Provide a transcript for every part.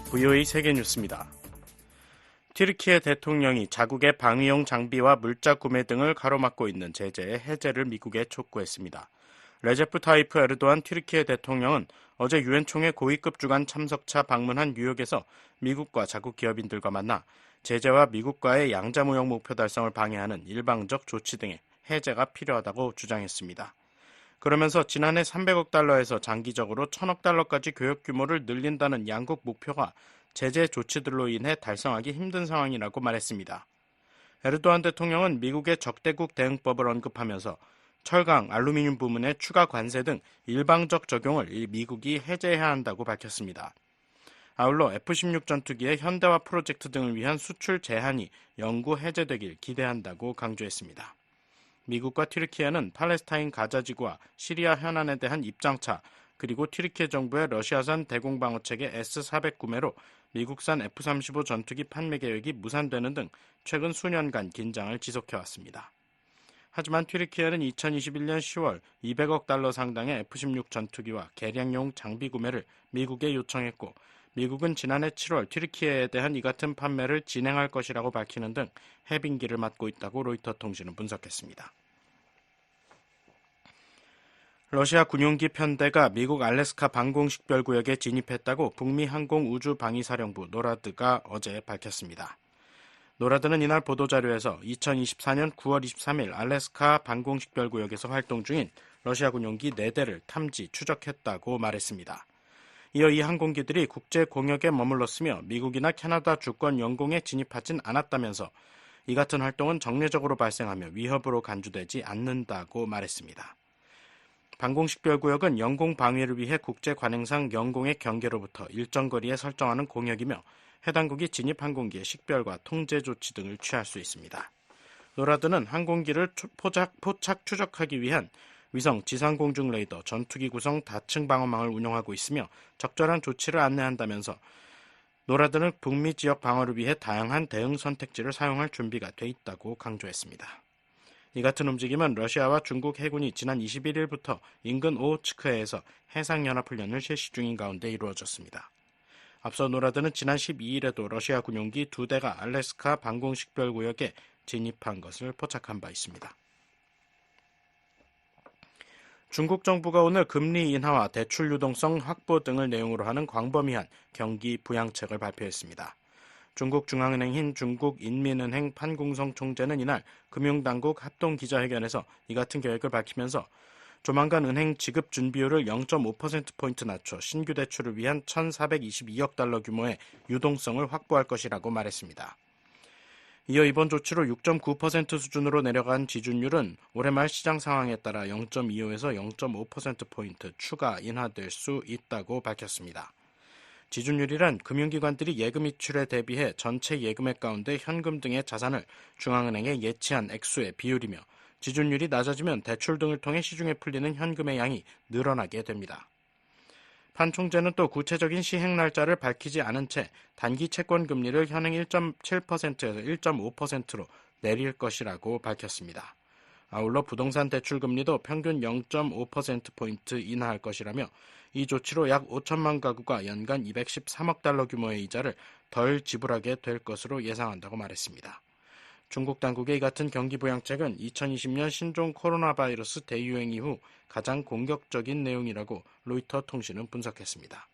VOA 세계뉴스입니다. 튀르키예 대통령이 자국의 방위용 장비와 물자 구매 등을 가로막고 있는 제재의 해제를 미국에 촉구했습니다. 레제프 타이프 에르도안 튀르키예 대통령은 어제 유엔 총회 고위급 주간 참석차 방문한 뉴욕에서 미국과 자국 기업인들과 만나 제재와 미국과의 양자무역 목표 달성을 방해하는 일방적 조치 등의 해제가 필요하다고 주장했습니다. 그러면서 지난해 300억 달러에서 장기적으로 1000억 달러까지 교역 규모를 늘린다는 양국 목표가 제재 조치들로 인해 달성하기 힘든 상황이라고 말했습니다. 에르도안 대통령은 미국의 적대국 대응법을 언급하면서 철강, 알루미늄 부문의 추가 관세 등 일방적 적용을 미국이 해제해야 한다고 밝혔습니다. 아울러 F-16 전투기의 현대화 프로젝트 등을 위한 수출 제한이 영구 해제되길 기대한다고 강조했습니다. 미국과 튀르키예는 팔레스타인 가자지구와 시리아 현안에 대한 입장차, 그리고 튀르키예 정부의 러시아산 대공방어체계 S-400 구매로 미국산 F-35 전투기 판매 계획이 무산되는 등 최근 수년간 긴장을 지속해왔습니다. 하지만 튀르키예는 2021년 10월 200억 달러 상당의 F-16 전투기와 개량용 장비 구매를 미국에 요청했고, 미국은 지난해 7월 튀르키예에 대한 이 같은 판매를 진행할 것이라고 밝히는 등 해빙기를 맞고 있다고 로이터 통신은 분석했습니다. 러시아 군용기 편대가 미국 알래스카 방공식별구역에 진입했다고 북미 항공우주방위사령부 노라드가 어제 밝혔습니다. 노라드는 이날 보도자료에서 2024년 9월 23일 알래스카 방공식별구역에서 활동 중인 러시아 군용기 4대를 탐지, 추적했다고 말했습니다. 이어 이 항공기들이 국제 공역에 머물렀으며 미국이나 캐나다 주권 영공에 진입하진 않았다면서 이 같은 활동은 정례적으로 발생하며 위협으로 간주되지 않는다고 말했습니다. 방공식별구역은 영공 방위를 위해 국제 관행상 영공의 경계로부터 일정 거리에 설정하는 공역이며 해당국이 진입 항공기의 식별과 통제 조치 등을 취할 수 있습니다. 노라드는 항공기를 포착 추적하기 위한 위성 지상공중 레이더, 전투기 구성 다층 방어망을 운용하고 있으며 적절한 조치를 안내한다면서 노라드는 북미 지역 방어를 위해 다양한 대응 선택지를 사용할 준비가 돼 있다고 강조했습니다. 이 같은 움직임은 러시아와 중국 해군이 지난 21일부터 인근 오호츠크해에서 해상연합훈련을 실시 중인 가운데 이루어졌습니다. 앞서 노라드는 지난 12일에도 러시아 군용기 2대가 알래스카 방공식별구역에 진입한 것을 포착한 바 있습니다. 중국 정부가 오늘 금리 인하와 대출 유동성 확보 등을 내용으로 하는 광범위한 경기 부양책을 발표했습니다. 중국 중앙은행인 중국인민은행 판공성 총재는 이날 금융당국 합동기자회견에서 이 같은 계획을 밝히면서 조만간 은행 지급 준비율을 0.5%포인트 낮춰 신규 대출을 위한 1,422억 달러 규모의 유동성을 확보할 것이라고 말했습니다. 이어 이번 조치로 6.9% 수준으로 내려간 지준율은 올해 말 시장 상황에 따라 0.25에서 0.5%포인트 추가 인하될 수 있다고 밝혔습니다. 지준율이란 금융기관들이 예금 이출에 대비해 전체 예금액 가운데 현금 등의 자산을 중앙은행에 예치한 액수의 비율이며 지준율이 낮아지면 대출 등을 통해 시중에 풀리는 현금의 양이 늘어나게 됩니다. 판 총재는 또 구체적인 시행 날짜를 밝히지 않은 채 단기 채권 금리를 현행 1.7%에서 1.5%로 내릴 것이라고 밝혔습니다. 아울러 부동산 대출 금리도 평균 0.5%포인트 인하할 것이라며 이 조치로 약 5천만 가구가 연간 213억 달러 규모의 이자를 덜 지불하게 될 것으로 예상한다고 말했습니다. 중국 당국의 이 같은 경기 부양책은 2020년 신종 코로나 바이러스 대유행 이후 가장 공격적인 내용이라고 로이터 통신은 분석했습니다.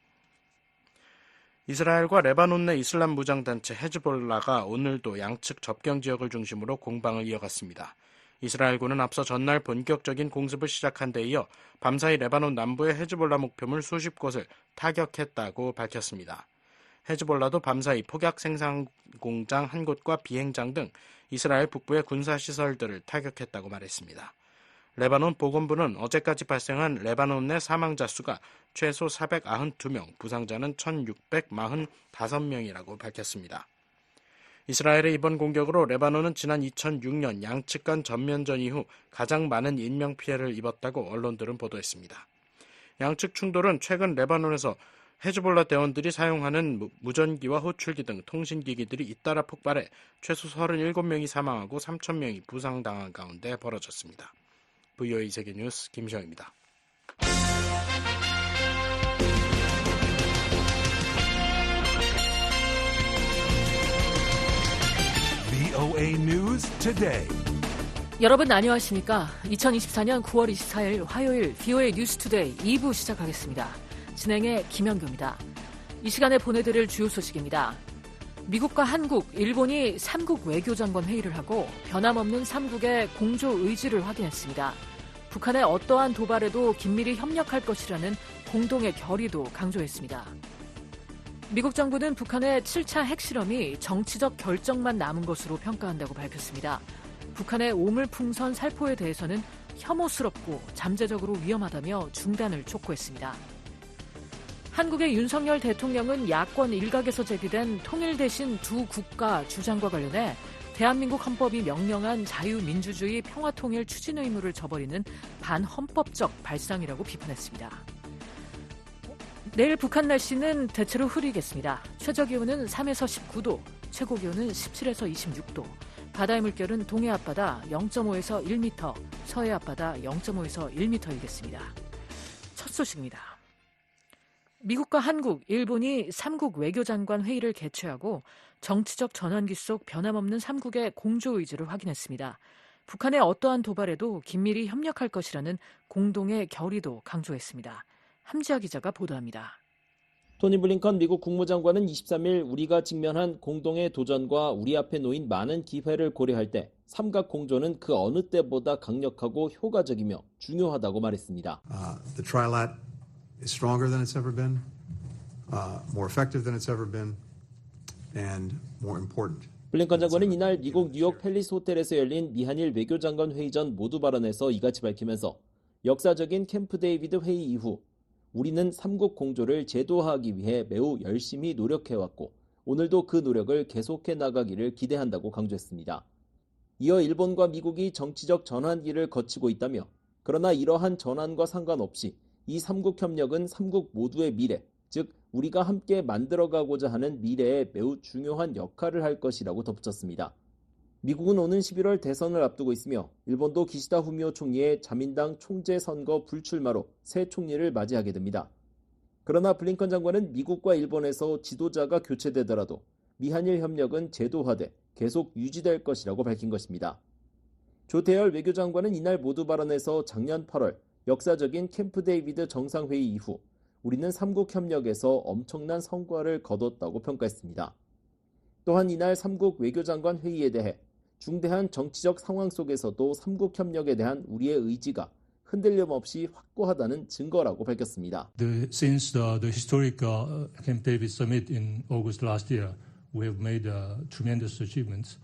이스라엘과 레바논 내 이슬람 무장단체 헤즈볼라가 오늘도 양측 접경 지역을 중심으로 공방을 이어갔습니다. 이스라엘군은 앞서 전날 본격적인 공습을 시작한 데 이어 밤사이 레바논 남부의 헤즈볼라 목표물 수십 곳을 타격했다고 밝혔습니다. 헤즈볼라도 밤사이 폭약 생산 공장 한 곳과 비행장 등 이스라엘 북부의 군사시설들을 타격했다고 말했습니다. 레바논 보건부는 어제까지 발생한 레바논 내 사망자 수가 최소 492명, 부상자는 1645명이라고 밝혔습니다. 이스라엘의 이번 공격으로 레바논은 지난 2006년 양측 간 전면전 이후 가장 많은 인명피해를 입었다고 언론들은 보도했습니다. 양측 충돌은 최근 레바논에서 헤즈볼라 대원들이 사용하는 무전기와 호출기 등 통신기기들이 잇따라 폭발해 최소 37명이 사망하고 3,000명이 부상당한 가운데 벌어졌습니다. VOA 세계뉴스 김시영입니다. VOA News Today. 여러분 안녕하십니까? 2024년 9월 24일 화요일 VOA 뉴스 투데이 2부 시작하겠습니다. 진행의 김현규입니다. 이 시간에 보내드릴 주요 소식입니다. 미국과 한국, 일본이 3국 외교장관 회의를 하고 변함없는 3국의 공조 의지를 확인했습니다. 북한의 어떠한 도발에도 긴밀히 협력할 것이라는 공동의 결의도 강조했습니다. 미국 정부는 북한의 7차 핵실험이 정치적 결정만 남은 것으로 평가한다고 밝혔습니다. 북한의 오물풍선 살포에 대해서는 혐오스럽고 잠재적으로 위험하다며 중단을 촉구했습니다. 한국의 윤석열 대통령은 야권 일각에서 제기된 통일 대신 두 국가 주장과 관련해 대한민국 헌법이 명령한 자유민주주의 평화통일 추진 의무를 저버리는 반헌법적 발상이라고 비판했습니다. 내일 북한 날씨는 대체로 흐리겠습니다. 최저기온은 3에서 19도, 최고기온은 17에서 26도, 바다의 물결은 동해 앞바다 0.5에서 1m, 서해 앞바다 0.5에서 1m이겠습니다. 첫 소식입니다. 미국과 한국, 일본이 3국 외교장관 회의를 개최하고 정치적 전환기 속 변함없는 3국의 공조 의지를 확인했습니다. 북한의 어떠한 도발에도 긴밀히 협력할 것이라는 공동의 결의도 강조했습니다. 함지아 기자가 보도합니다. 토니 블링컨 미국 국무장관은 23일 우리가 직면한 공동의 도전과 우리 앞에 놓인 많은 기회를 고려할 때 삼각 공조는 그 어느 때보다 강력하고 효과적이며 중요하다고 말했습니다. The trilat is stronger than it's ever been, more effective than it's ever been, and more important. 블링컨 장관은 이날 미국 뉴욕 팰리스 호텔에서 열린 미한일 외교장관 회의 전 모두 발언에서 이같이 밝히면서 역사적인 캠프 데이비드 회의 이후 우리는 3국 공조를 제도화하기 위해 매우 열심히 노력해왔고 오늘도 그 노력을 계속해 나가기를 기대한다고 강조했습니다. 이어 일본과 미국이 정치적 전환기를 거치고 있다며 그러나 이러한 전환과 상관없이 이 3국 협력은 3국 모두의 미래, 즉 우리가 함께 만들어가고자 하는 미래에 매우 중요한 역할을 할 것이라고 덧붙였습니다. 미국은 오는 11월 대선을 앞두고 있으며 일본도 기시다 후미오 총리의 자민당 총재 선거 불출마로 새 총리를 맞이하게 됩니다. 그러나 블링컨 장관은 미국과 일본에서 지도자가 교체되더라도 미한일 협력은 제도화돼 계속 유지될 것이라고 밝힌 것입니다. 조태열 외교장관은 이날 모두 발언에서 작년 8월 역사적인 캠프 데이비드 정상회의 이후 우리는 3국 협력에서 엄청난 성과를 거뒀다고 평가했습니다. 또한 이날 3국 외교장관 회의에 대해 중대한 정치적 상황 속에서도 3국 협력에 대한 우리의 의지가 흔들림 없이 확고하다는 증거라고 밝혔습니다. Since the historic Camp David summit in August last year, we have made tremendous achievements.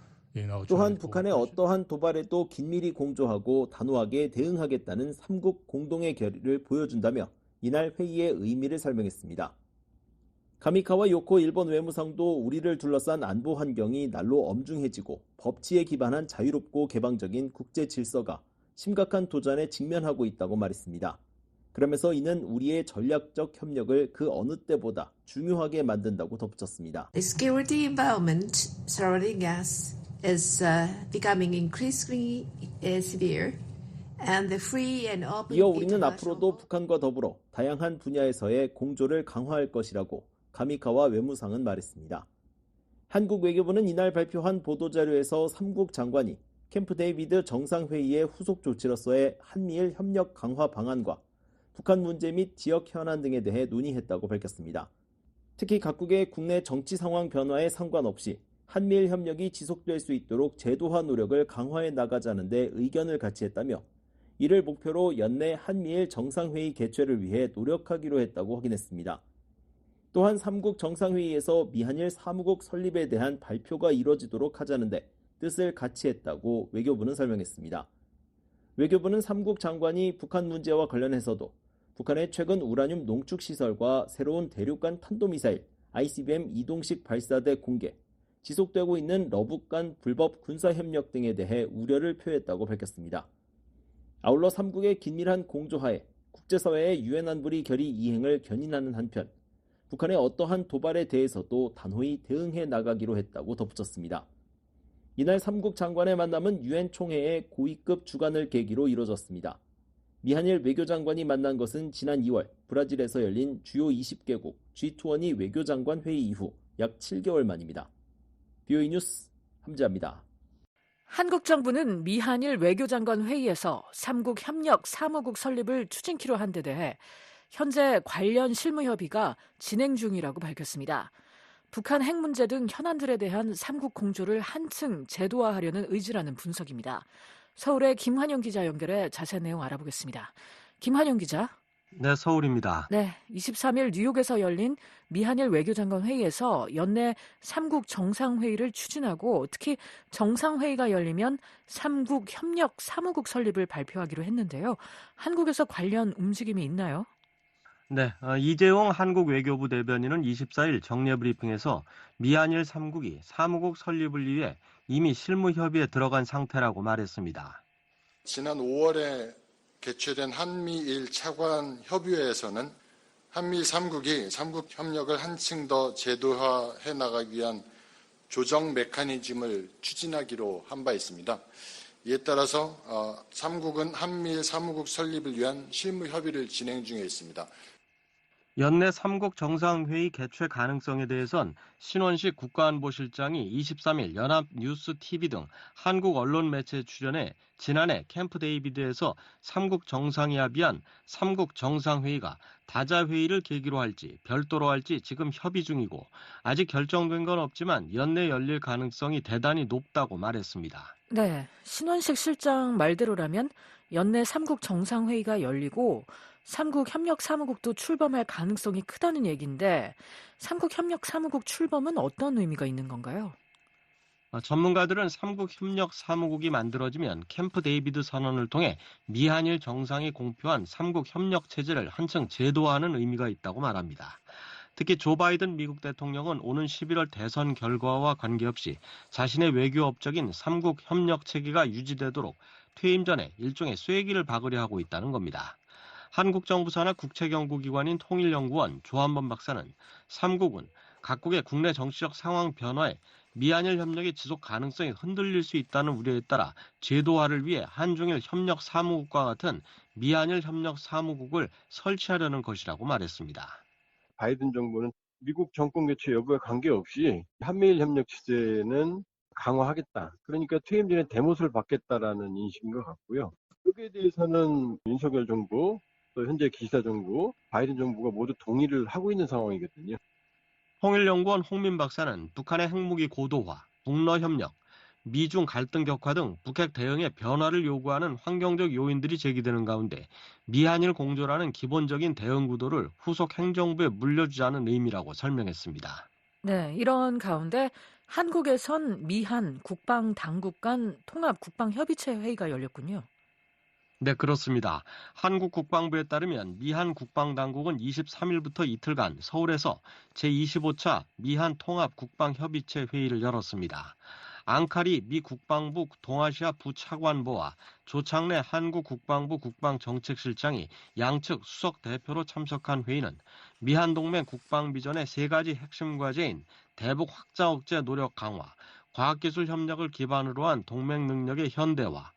또한 북한의 어떠한 도발에도 긴밀히 공조하고 단호하게 대응하겠다는 3국 공동의 결의를 보여준다며 이날 회의의 의미를 설명했습니다. 가미카와 요코 일본 외무상도 우리를 둘러싼 안보 환경이 날로 엄중해지고 법치에 기반한 자유롭고 개방적인 국제 질서가 심각한 도전에 직면하고 있다고 말했습니다. 그러면서 이는 우리의 전략적 협력을 그 어느 때보다 중요하게 만든다고 덧붙였습니다. The security environment surrounding us is becoming increasingly severe. 이어 우리는 앞으로도 북한과 더불어 다양한 분야에서의 공조를 강화할 것이라고 가미카와 외무상은 말했습니다. 한국 외교부는 이날 발표한 보도자료에서 3국 장관이 캠프 데이비드 정상회의의 후속 조치로서의 한미일 협력 강화 방안과 북한 문제 및 지역 현안 등에 대해 논의했다고 밝혔습니다. 특히 각국의 국내 정치 상황 변화에 상관없이 한미일 협력이 지속될 수 있도록 제도화 노력을 강화해 나가자는 데 의견을 같이 했다며 이를 목표로 연내 한미일 정상회의 개최를 위해 노력하기로 했다고 확인했습니다. 또한 3국 정상회의에서 미한일 사무국 설립에 대한 발표가 이뤄지도록 하자는데 뜻을 같이 했다고 외교부는 설명했습니다. 외교부는 3국 장관이 북한 문제와 관련해서도 북한의 최근 우라늄 농축시설과 새로운 대륙간 탄도미사일 ICBM 이동식 발사대 공개, 지속되고 있는 러북 간 불법 군사협력 등에 대해 우려를 표했다고 밝혔습니다. 아울러 3국의 긴밀한 공조하에 국제사회의 유엔 안보리 결의 이행을 견인하는 한편 북한의 어떠한 도발에 대해서도 단호히 대응해 나가기로 했다고 덧붙였습니다. 이날 3국 장관의 만남은 유엔 총회의 고위급 주간을 계기로 이뤄졌습니다. 미한일 외교장관이 만난 것은 지난 2월 브라질에서 열린 주요 20개국 G20 외교장관 회의 이후 약 7개월 만입니다. VOA 뉴스 함지아입니다. 한국 정부는 미한일 외교장관 회의에서 3국 협력 사무국 설립을 추진키로 한 데 대해 현재 관련 실무 협의가 진행 중이라고 밝혔습니다. 북한 핵 문제 등 현안들에 대한 3국 공조를 한층 제도화하려는 의지라는 분석입니다. 서울의 김환영 기자 연결해 자세한 내용 알아보겠습니다. 김환영 기자. 네, 서울입니다. 네, 23일 뉴욕에서 열린 미한일 외교장관 회의에서 연내 3국 정상회의를 추진하고 특히 정상회의가 열리면 3국 협력 사무국 설립을 발표하기로 했는데요. 한국에서 관련 움직임이 있나요? 네, 이재용 한국 외교부 대변인은 24일 정례 브리핑에서 미한일 3국이 사무국 설립을 위해 이미 실무 협의에 들어간 상태라고 말했습니다. 지난 5월에 개최된 한미일 차관 협의회에서는 한미 3국이 3국 협력을 한층 더 제도화해 나가기 위한 조정 메커니즘을 추진하기로 한 바 있습니다. 이에 따라서 3국은 한미일 사무국 설립을 위한 실무 협의를 진행 중에 있습니다. 연내 3국 정상회의 개최 가능성에 대해선 신원식 국가안보실장이 23일 연합뉴스TV 등 한국 언론 매체에 출연해 지난해 캠프 데이비드에서 3국 정상이 합의한 3국 정상회의가 다자회의를 계기로 할지 별도로 할지 지금 협의 중이고 아직 결정된 건 없지만 연내 열릴 가능성이 대단히 높다고 말했습니다. 네, 신원식 실장 말대로라면 연내 3국 정상회의가 열리고 3국 협력 사무국도 출범할 가능성이 크다는 얘기인데 3국 협력 사무국 출범은 어떤 의미가 있는 건가요? 전문가들은 3국 협력 사무국이 만들어지면 캠프 데이비드 선언을 통해 미한일 정상이 공표한 3국 협력 체제를 한층 제도화하는 의미가 있다고 말합니다. 특히 조 바이든 미국 대통령은 오는 11월 대선 결과와 관계없이 자신의 외교 업적인 3국 협력 체계가 유지되도록 퇴임 전에 일종의 쐐기를 박으려 하고 있다는 겁니다. 한국 정부 산하 국책연구기관인 통일연구원 조한범 박사는 3국은 각국의 국내 정치적 상황 변화에 미한일 협력의 지속 가능성이 흔들릴 수 있다는 우려에 따라 제도화를 위해 한중일 협력 사무국과 같은 미한일 협력 사무국을 설치하려는 것이라고 말했습니다. 바이든 정부는 미국 정권 교체 여부에 관계없이 한미일 협력 체제는 강화하겠다. 그러니까 퇴임 전에 대못을 받겠다라는 인식인 것 같고요. 여기에 대해서는 윤석열 정부, 또 현재 기시다 정부, 바이든 정부가 모두 동의를 하고 있는 상황이거든요. 통일연구원 홍민 박사는 북한의 핵무기 고도화, 북러 협력, 미중 갈등 격화 등 북핵 대응에 변화를 요구하는 환경적 요인들이 제기되는 가운데 미한일 공조라는 기본적인 대응 구도를 후속 행정부에 물려주자는 의미라고 설명했습니다. 네, 이런 가운데 한국에선 미한 국방당국 간 통합국방협의체 회의가 열렸군요. 네, 그렇습니다. 한국 국방부에 따르면 미한 국방당국은 23일부터 이틀간 서울에서 제25차 미한 통합국방협의체 회의를 열었습니다. 앙카리 미 국방부 동아시아 부차관보와 조창래 한국 국방부 국방정책실장이 양측 수석 대표로 참석한 회의는 미한 동맹 국방비전의 세 가지 핵심 과제인 대북 확장 억제 노력 강화, 과학기술 협력을 기반으로 한 동맹 능력의 현대화,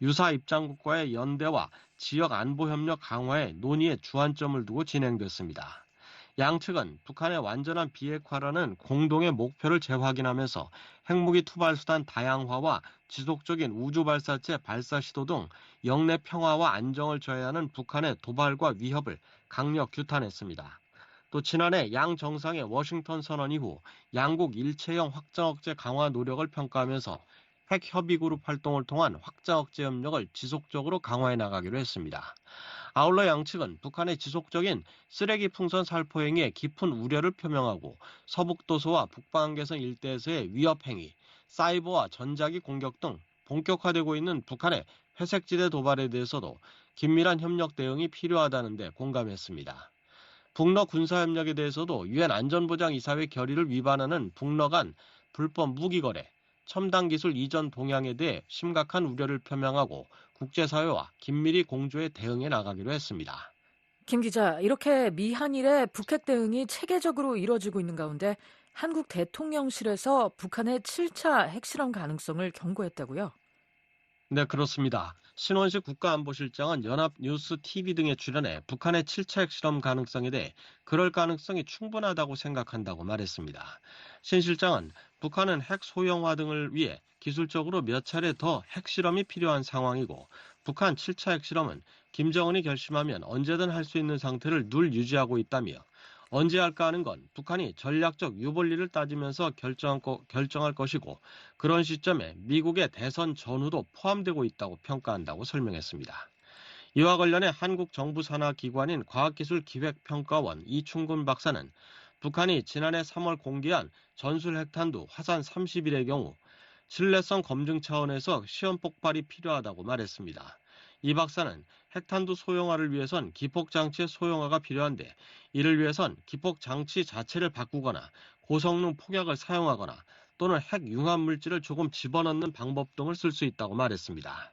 유사 입장국과의 연대와 지역 안보 협력 강화에 논의에 주안점을 두고 진행됐습니다. 양측은 북한의 완전한 비핵화라는 공동의 목표를 재확인하면서 핵무기 투발 수단 다양화와 지속적인 우주 발사체 발사 시도 등 영내 평화와 안정을 저해하는 북한의 도발과 위협을 강력 규탄했습니다. 또 지난해 양 정상의 워싱턴 선언 이후 양국 일체형 확장 억제 강화 노력을 평가하면서 핵 협의 그룹 활동을 통한 확장 억제 협력을 지속적으로 강화해 나가기로 했습니다. 아울러 양측은 북한의 지속적인 쓰레기 풍선 살포 행위에 깊은 우려를 표명하고 서북도서와 북방한계선 일대에서의 위협 행위, 사이버와 전자기 공격 등 본격화되고 있는 북한의 회색지대 도발에 대해서도 긴밀한 협력 대응이 필요하다는 데 공감했습니다. 북러 군사협력에 대해서도 유엔 안전보장이사회 결의를 위반하는 북러 간 불법 무기거래, 첨단 기술 이전 동향에 대해 심각한 우려를 표명하고 국제사회와 긴밀히 공조해 대응해 나가기로 했습니다. 김 기자, 이렇게 미한일의 북핵 대응이 체계적으로 이루어지고 있는 가운데 한국 대통령실에서 북한의 7차 핵실험 가능성을 경고했다고요? 네, 그렇습니다. 신원식 국가안보실장은 연합뉴스 TV 등에 출연해 북한의 7차 핵실험 가능성에 대해 그럴 가능성이 충분하다고 생각한다고 말했습니다. 신 실장은 북한은 핵 소형화 등을 위해 기술적으로 몇 차례 더 핵실험이 필요한 상황이고 북한 7차 핵실험은 김정은이 결심하면 언제든 할 수 있는 상태를 늘 유지하고 있다며 언제 할까 하는 건 북한이 전략적 유불리를 따지면서 결정할 것이고 그런 시점에 미국의 대선 전후도 포함되고 있다고 평가한다고 설명했습니다. 이와 관련해 한국 정부 산하 기관인 과학기술기획평가원 이충근 박사는 북한이 지난해 3월 공개한 전술 핵탄두 화산 30일의 경우 신뢰성 검증 차원에서 시험 폭발이 필요하다고 말했습니다. 이 박사는 핵탄두 소형화를 위해선 기폭장치의 소형화가 필요한데 이를 위해선 기폭장치 자체를 바꾸거나 고성능 폭약을 사용하거나 또는 핵융합 물질을 조금 집어넣는 방법 등을 쓸 수 있다고 말했습니다.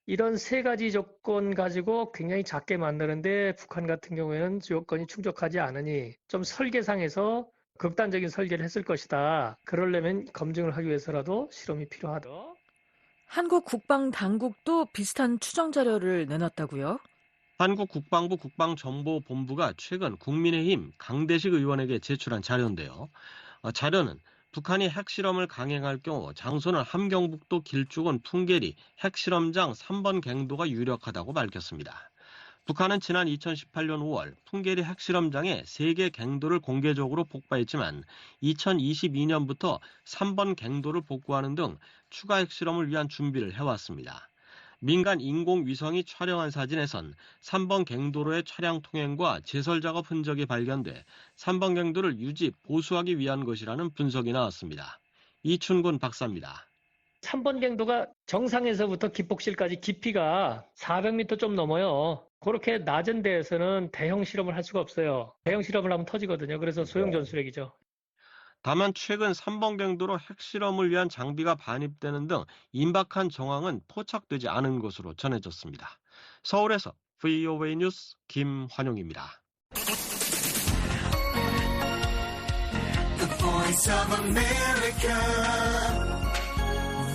이런 세 가지 조건 가지고 굉장히 작게 만드는데 북한 같은 경우에는 조건이 충족하지 않으니 좀 설계상에서 극단적인 설계를 했을 것이다. 그러려면 검증을 하기 위해서라도 실험이 필요하다. 한국 국방당국도 비슷한 추정 자료를 내놨다고요? 한국 국방부 국방정보본부가 최근 국민의힘 강대식 의원에게 제출한 자료인데요. 자료는 북한이 핵실험을 강행할 경우 장소는 함경북도 길쭉은 풍계리 핵실험장 3번 갱도가 유력하다고 밝혔습니다. 북한은 지난 2018년 5월 풍계리 핵실험장에 3개 갱도를 공개적으로 폭파했지만 2022년부터 3번 갱도를 복구하는 등 추가 핵실험을 위한 준비를 해왔습니다. 민간 인공위성이 촬영한 사진에선 3번 갱도로의 차량 통행과 제설 작업 흔적이 발견돼 3번 갱도를 유지, 보수하기 위한 것이라는 분석이 나왔습니다. 이춘근 박사입니다. 3번 갱도가 정상에서부터 기폭실까지 깊이가 400m 좀 넘어요. 그렇게 낮은 데에서는 대형 실험을 할 수가 없어요. 대형 실험을 하면 터지거든요. 그래서 소형 전술핵이죠. 다만 최근 3번 갱도로 핵실험을 위한 장비가 반입되는 등 임박한 정황은 포착되지 않은 것으로 전해졌습니다. 서울에서 VOA 뉴스 김환용입니다. The Voice of America,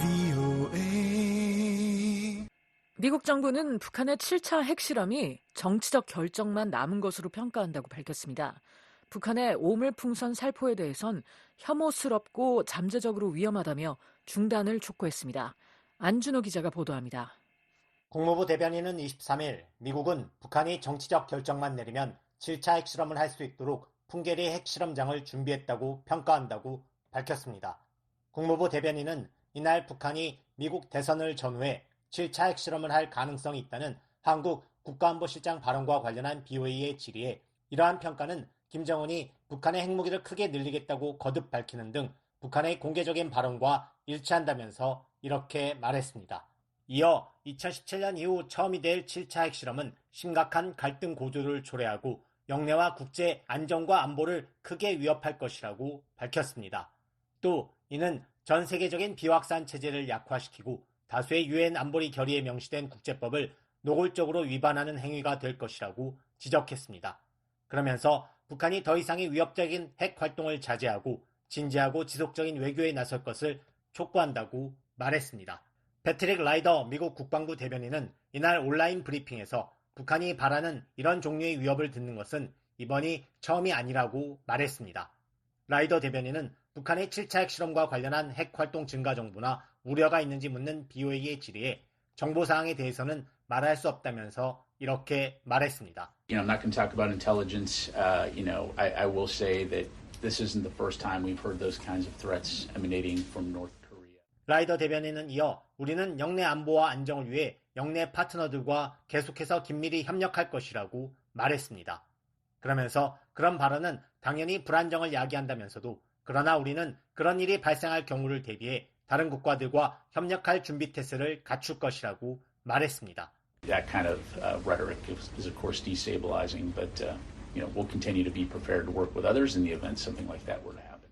VOA. 미국 정부는 북한의 7차 핵실험이 정치적 결정만 남은 것으로 평가한다고 밝혔습니다. 북한의 오물풍선 살포에 대해선 혐오스럽고 잠재적으로 위험하다며 중단을 촉구했습니다. 안준호 기자가 보도합니다. 국무부 대변인은 23일 미국은 북한이 정치적 결정만 내리면 7차 핵실험을 할 수 있도록 풍계리 핵실험장을 준비했다고 평가한다고 밝혔습니다. 국무부 대변인은 이날 북한이 미국 대선을 전후해 7차 핵실험을 할 가능성이 있다는 한국 국가안보실장 발언과 관련한 BOA의 질의에 이러한 평가는 김정은이 북한의 핵무기를 크게 늘리겠다고 거듭 밝히는 등 북한의 공개적인 발언과 일치한다면서 이렇게 말했습니다. 이어 2017년 이후 처음이 될 7차 핵실험은 심각한 갈등 고조를 초래하고 영내와 국제 안정과 안보를 크게 위협할 것이라고 밝혔습니다. 또 이는 전 세계적인 비확산 체제를 약화시키고 다수의 유엔 안보리 결의에 명시된 국제법을 노골적으로 위반하는 행위가 될 것이라고 지적했습니다. 그러면서 북한이 더 이상의 위협적인 핵 활동을 자제하고 진지하고 지속적인 외교에 나설 것을 촉구한다고 말했습니다. 패트릭 라이더 미국 국방부 대변인은 이날 온라인 브리핑에서 북한이 바라는 이런 종류의 위협을 듣는 것은 이번이 처음이 아니라고 말했습니다. 라이더 대변인은 북한의 7차 핵실험과 관련한 핵 활동 증가 정보나 우려가 있는지 묻는 BOA의 질의에 정보사항에 대해서는 말할 수 없다면서 이렇게 말했습니다. I'm not going to talk about intelligence. I will say that this isn't the first time we've heard those kinds of threats emanating from North Korea. 라이더 대변인은 이어 우리는 영내 안보와 안정을 위해 영내 파트너들과 계속해서 긴밀히 협력할 것이라고 말했습니다. 그러면서 그런 발언은 당연히 불안정을 야기한다면서도 그러나 우리는 그런 일이 발생할 경우를 대비해 다른 국가들과 협력할 준비 태세를 갖출 것이라고 말했습니다. That kind of rhetoric is of course destabilizing, but we'll continue to be prepared to work with others in the event something like that were to happen.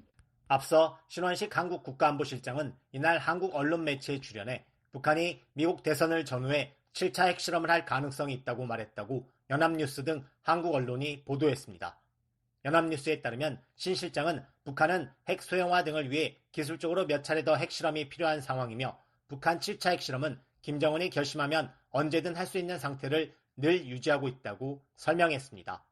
앞서 신원식 한국 국가안보실장은 이날 한국 언론 매체에 출연해 북한이 미국 대선을 전후해 7차 핵실험을 할 가능성이 있다고 말했다고 연합뉴스 등 한국 언론이 보도했습니다. 연합뉴스에 따르면 신 실장은 북한은 핵 소형화 등을 위해 기술적으로 몇 차례 더 핵실험이 필요한 상황이며 북한 7차 핵실험은 김정은이 결심하면 언제든 할 수 있는 상태를 늘 유지하고 있다고 설명했습니다.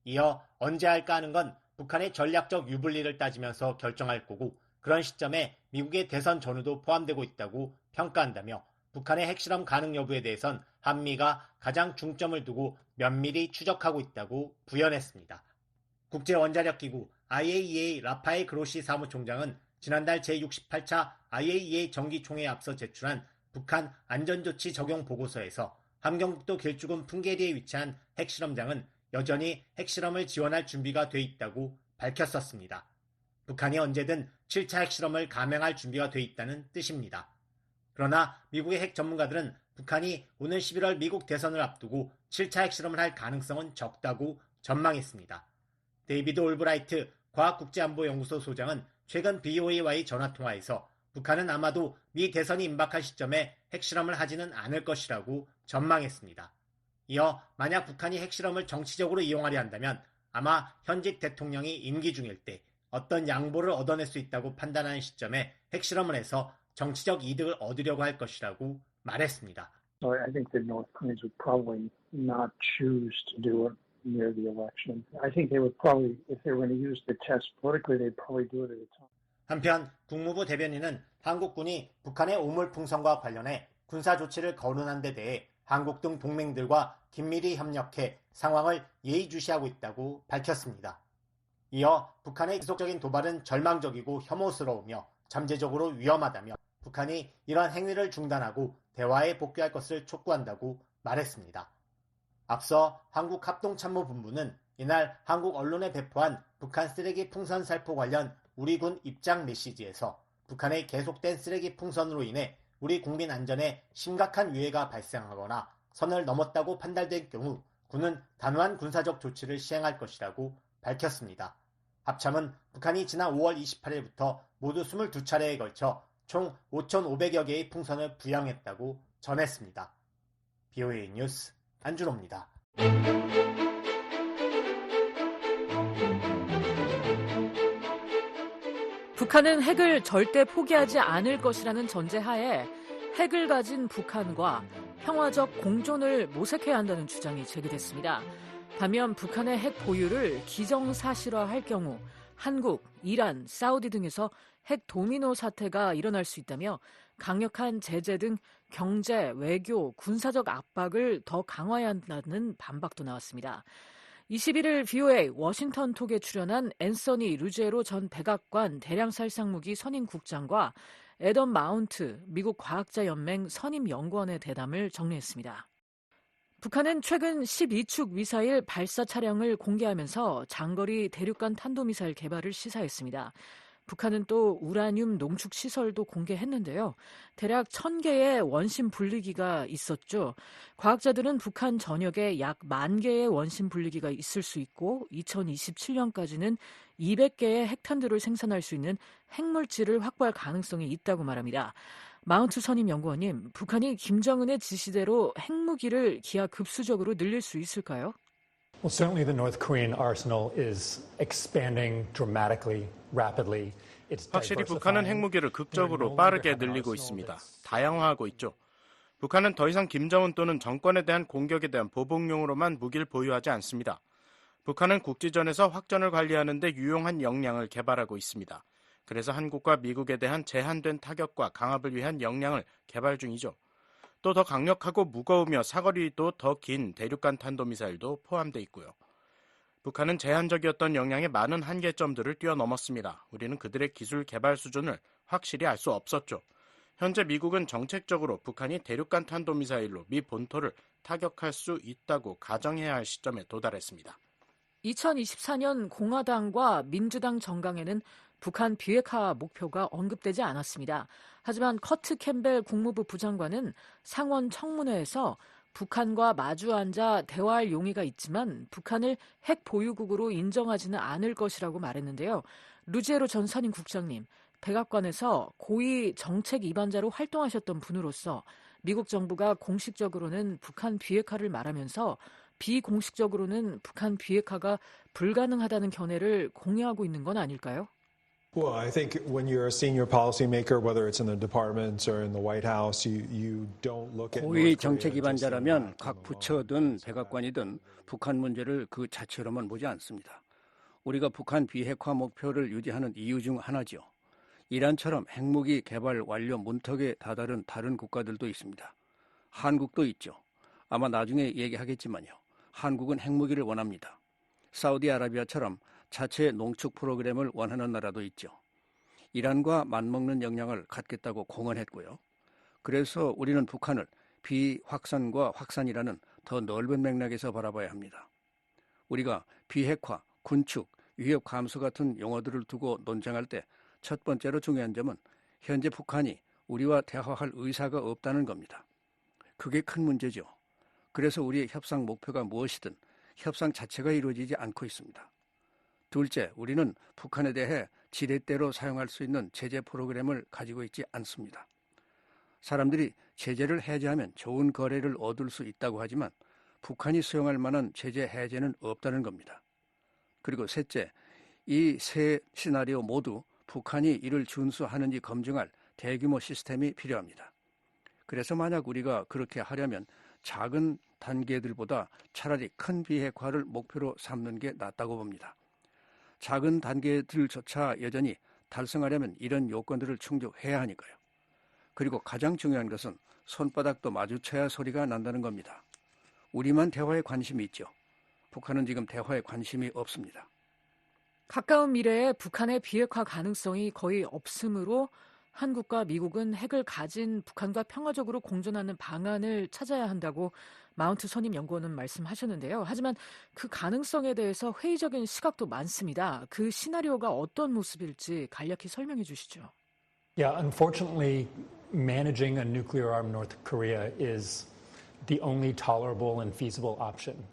이어 언제 할까 하는 건 북한의 전략적 유불리를 따지면서 결정할 거고 그런 시점에 미국의 대선 전후도 포함되고 있다고 평가한다며 북한의 핵실험 가능 여부에 대해선 한미가 가장 중점을 두고 면밀히 추적하고 있다고 부연했습니다. 국제원자력기구 IAEA 라파엘 그로시 사무총장은 지난달 제68차 IAEA 정기총회에 앞서 제출한 북한 안전조치 적용 보고서에서 함경북도 길쭉은 풍계리에 위치한 핵실험장은 여전히 핵실험을 지원할 준비가 돼 있다고 밝혔었습니다. 북한이 언제든 7차 핵실험을 감행할 준비가 돼 있다는 뜻입니다. 그러나 미국의 핵 전문가들은 북한이 오는 11월 미국 대선을 앞두고 7차 핵실험을 할 가능성은 적다고 전망했습니다. 데이비드 올브라이트 과학국제안보연구소 소장은 최근 BOA와의 전화통화에서 북한은 아마도 미 대선이 임박할 시점에 핵실험을 하지는 않을 것이라고 전망했습니다. 이어 만약 북한이 핵실험을 정치적으로 이용하려 한다면 아마 현직 대통령이 임기 중일 때 어떤 양보를 얻어낼 수 있다고 판단하는 시점에 핵실험을 해서 정치적 이득을 얻으려고 할 것이라고 말했습니다. So I think the North Koreans would probably not choose to do it near the election. I think they would probably, if they were going to use the test politically, they'd probably do it at a time. 한편 국무부 대변인은 한국군이 북한의 오물풍선과 관련해 군사 조치를 거론한 데 대해 한국 등 동맹들과 긴밀히 협력해 상황을 예의주시하고 있다고 밝혔습니다. 이어 북한의 지속적인 도발은 절망적이고 혐오스러우며 잠재적으로 위험하다며 북한이 이러한 행위를 중단하고 대화에 복귀할 것을 촉구한다고 말했습니다. 앞서 한국합동참모본부는 이날 한국 언론에 배포한 북한 쓰레기 풍선 살포 관련 우리 군 입장 메시지에서 북한의 계속된 쓰레기 풍선으로 인해 우리 국민 안전에 심각한 위해가 발생하거나 선을 넘었다고 판단될 경우 군은 단호한 군사적 조치를 시행할 것이라고 밝혔습니다. 합참은 북한이 지난 5월 28일부터 모두 22차례에 걸쳐 총 5,500여 개의 풍선을 부양했다고 전했습니다. BOA 뉴스 안준호입니다. 북한은 핵을 절대 포기하지 않을 것이라는 전제하에 핵을 가진 북한과 평화적 공존을 모색해야 한다는 주장이 제기됐습니다. 반면 북한의 핵 보유를 기정사실화할 경우 한국, 이란, 사우디 등에서 핵 도미노 사태가 일어날 수 있다며 강력한 제재 등 경제, 외교, 군사적 압박을 더 강화해야 한다는 반박도 나왔습니다. 21일 VOA 워싱턴 톡에 출연한 앤서니 루제로 전 백악관 대량살상무기 선임국장과 애덤 마운트 미국 과학자연맹 선임연구원의 대담을 정리했습니다. 북한은 최근 12축 미사일 발사 차량을 공개하면서 장거리 대륙간 탄도미사일 개발을 시사했습니다. 북한은 또 우라늄 농축 시설도 공개했는데요. 대략 1,000개의 원심 분리기가 있었죠. 과학자들은 북한 전역에 약 10,000개의 원심 분리기가 있을 수 있고 2027년까지는 200개의 핵탄두를 생산할 수 있는 핵물질을 확보할 가능성이 있다고 말합니다. 마운트 선임 연구원님, 북한이 김정은의 지시대로 핵무기를 기하급수적으로 늘릴 수 있을까요? Well, certainly the North Korean arsenal is expanding dramatically, rapidly. 확실히 북한은 핵무기를 극적으로 빠르게 늘리고 있습니다. 다양화하고 있죠. 북한은 더 이상 김정은 또는 정권에 대한 공격에 대한 보복용으로만 무기를 보유하지 않습니다. 북한은 국지전에서 확전을 관리하는 데 유용한 역량을 개발하고 있습니다. 그래서 한국과 미국에 대한 제한된 타격과 강압을 위한 역량을 개발 중이죠. 또 더 강력하고 무거우며 사거리도 더 긴 대륙간 탄도미사일도 포함되어 있고요. 북한은 제한적이었던 역량의 많은 한계점들을 뛰어넘었습니다. 우리는 그들의 기술 개발 수준을 확실히 알 수 없었죠. 현재 미국은 정책적으로 북한이 대륙간 탄도미사일로 미 본토를 타격할 수 있다고 가정해야 할 시점에 도달했습니다. 2024년 공화당과 민주당 정강에는 북한 비핵화 목표가 언급되지 않았습니다. 하지만 커트 캠벨 국무부 부장관은 상원 청문회에서 북한과 마주 앉아 대화할 용의가 있지만 북한을 핵 보유국으로 인정하지는 않을 것이라고 말했는데요. 루제로 전 선임국장님, 백악관에서 고위 정책 위반자로 활동하셨던 분으로서 미국 정부가 공식적으로는 북한 비핵화를 말하면서 비공식적으로는 북한 비핵화가 불가능하다는 견해를 공유하고 있는 건 아닐까요? Well, I think when you're a senior policymaker, whether it's in the departments or in the White House, you don't look at 고위 North 정책 Korea just in a 기반자라면 vacuum 각 부처든 백악관이든 북한 문제를 그 자체로만 보지 않습니다. 우리가 북한 비핵화 목표를 유지하는 이유 중 하나죠. 이란처럼 핵무기 개발 완료 문턱에 다다른 다른 국가들도 있습니다. 한국도 있죠. 아마 나중에 얘기하겠지만요. 한국은 핵무기를 원합니다. 사우디아라비아처럼 자체 농축 프로그램을 원하는 나라도 있죠. 이란과 맞먹는 역량을 갖겠다고 공언했고요. 그래서 우리는 북한을 비확산과 확산이라는 더 넓은 맥락에서 바라봐야 합니다. 우리가 비핵화, 군축, 위협 감소 같은 용어들을 두고 논쟁할 때 첫 번째로 중요한 점은 현재 북한이 우리와 대화할 의사가 없다는 겁니다. 그게 큰 문제죠. 그래서 우리의 협상 목표가 무엇이든 협상 자체가 이루어지지 않고 있습니다. 둘째, 우리는 북한에 대해 지렛대로 사용할 수 있는 제재 프로그램을 가지고 있지 않습니다. 사람들이 제재를 해제하면 좋은 거래를 얻을 수 있다고 하지만 북한이 수용할 만한 제재 해제는 없다는 겁니다. 그리고 셋째, 이 세 시나리오 모두 북한이 이를 준수하는지 검증할 대규모 시스템이 필요합니다. 그래서 만약 우리가 그렇게 하려면 작은 단계들보다 차라리 큰 비핵화를 목표로 삼는 게 낫다고 봅니다. 작은 단계들조차 여전히 달성하려면 이런 요건들을 충족해야 하니까요. 그리고 가장 중요한 것은 손바닥도 마주쳐야 소리가 난다는 겁니다. 우리만 대화에 관심이 있죠. 북한은 지금 대화에 관심이 없습니다. 가까운 미래에 북한의 비핵화 가능성이 거의 없으므로 한국과 미국은 핵을 가진 북한과 평화적으로 공존하는 방안을 찾아야 한다고 마운트 선임 연구원은 말씀하셨는데요. 하지만 그 가능성에 대해서 회의적인 시각도 많습니다. 그 시나리오가 어떤 모습일지 간략히 설명해 주시죠. Yeah, unfortunately, managing a nuclear-armed North Korea is the only tolerable and feasible option.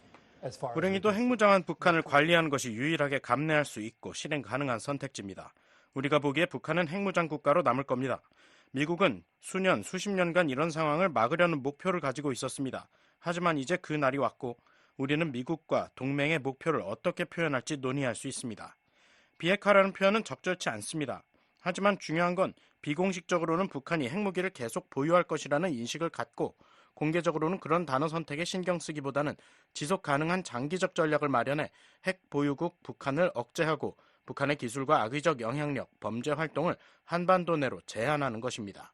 불행히도 핵무장한 북한을 관리하는 것이 유일하게 감내할 수 있고 실행 가능한 선택지입니다. 우리가 보기에 북한은 핵무장 국가로 남을 겁니다. 미국은 수년, 수십 년간 이런 상황을 막으려는 목표를 가지고 있었습니다. 하지만 이제 그 날이 왔고 우리는 미국과 동맹의 목표를 어떻게 표현할지 논의할 수 있습니다. 비핵화라는 표현은 적절치 않습니다. 하지만 중요한 건 비공식적으로는 북한이 핵무기를 계속 보유할 것이라는 인식을 갖고 공개적으로는 그런 단어 선택에 신경 쓰기보다는 지속 가능한 장기적 전략을 마련해 핵 보유국 북한을 억제하고 북한의 기술과 악의적 영향력, 범죄 활동을 한반도 내로 제한하는 것입니다.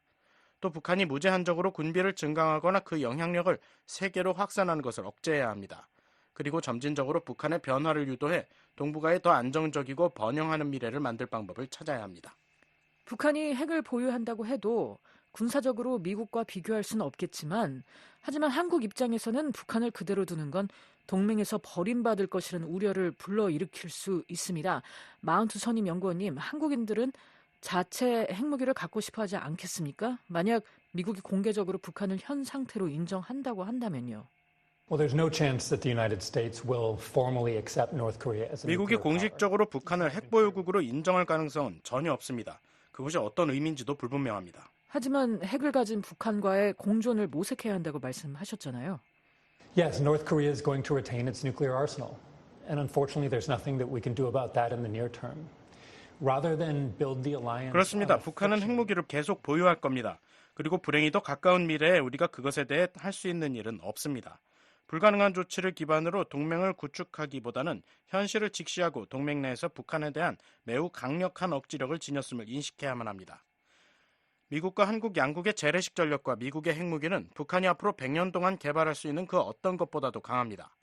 또 북한이 무제한적으로 군비를 증강하거나 그 영향력을 세계로 확산하는 것을 억제해야 합니다. 그리고 점진적으로 북한의 변화를 유도해 동북아에 더 안정적이고 번영하는 미래를 만들 방법을 찾아야 합니다. 북한이 핵을 보유한다고 해도 군사적으로 미국과 비교할 수는 없겠지만 하지만 한국 입장에서는 북한을 그대로 두는 건 동맹에서 버림받을 것이라는 우려를 불러일으킬 수 있습니다. 마운트 선임 연구원님, 한국인들은 자체 핵무기를 갖고 싶어 하지 않겠습니까? 만약 미국이 공개적으로 북한을 현 상태로 인정한다고 한다면요. Well, there's no chance that the United States will formally accept North Korea as a 미국이 nuclear power. 공식적으로 북한을 핵보유국으로 인정할 가능성은 전혀 없습니다. 그것이 어떤 의미인지도 불분명합니다. 하지만 핵을 가진 북한과의 공존을 모색해야 한다고 말씀하셨잖아요. Yes, North Korea is going to retain its nuclear arsenal. And unfortunately, there's nothing that we can do about that in the near term. Rather than build the alliance. 그렇습니다. 북한은 핵무기를 계속 보유할 겁니다. 그리고 불행히도 가까운 미래에 우리가 그것에 대해 할 수 있는 일은 없습니다. 불가능한 조치를 기반으로 동맹을 구축하기보다는 현실을 직시하고 동맹 내에서 북한에 대한 매우 강력한 억지력을 지녔음을 인식해야만 합니다. 미국과 한국 양국의 재래식 전력과 미국의 핵무기는 북한이 앞으로 100년 동안 개발할 수 있는 그 어떤 것보다도 강합니다.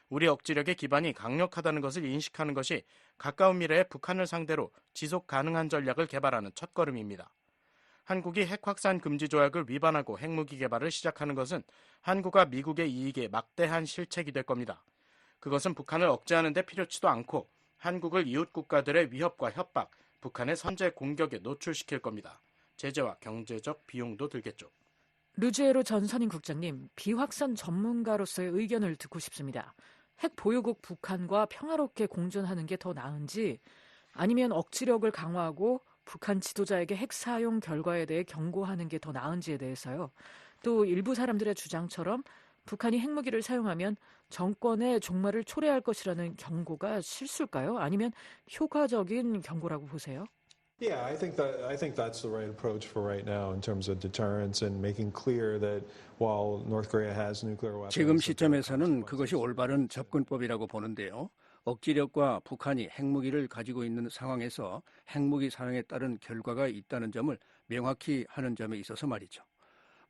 우리 억지력의 기반이 강력하다는 것을 인식하는 것이 가까운 미래에 북한을 상대로 지속 가능한 전략을 개발하는 첫걸음입니다. 한국이 핵 확산 금지 조약을 위반하고 핵무기 개발을 시작하는 것은 한국과 미국의 이익에 막대한 실책이 될 겁니다. 그것은 북한을 억제하는 데 필요치도 않고 한국을 이웃 국가들의 위협과 협박, 북한의 선제 공격에 노출시킬 겁니다. 제재와 경제적 비용도 들겠죠. 르지에로 전 선임국장님, 비확산 전문가로서의 의견을 듣고 싶습니다. 핵 보유국 북한과 평화롭게 공존하는 게 더 나은지 아니면 억지력을 강화하고 북한 지도자에게 핵 사용 결과에 대해 경고하는 게 더 나은지에 대해서요. 또 일부 사람들의 주장처럼 북한이 핵무기를 사용하면 정권의 종말을 초래할 것이라는 경고가 실수일까요? 아니면 효과적인 경고라고 보세요? Yeah, I think that's the right approach for right now in terms of deterrence and making clear that while North Korea has nuclear weapons, 지금 시점에서는 그것이 올바른 접근법이라고 보는데요. 억지력과 북한이 핵무기를 가지고 있는 상황에서 핵무기 사용에 따른 결과가 있다는 점을 명확히 하는 점에 있어서 말이죠.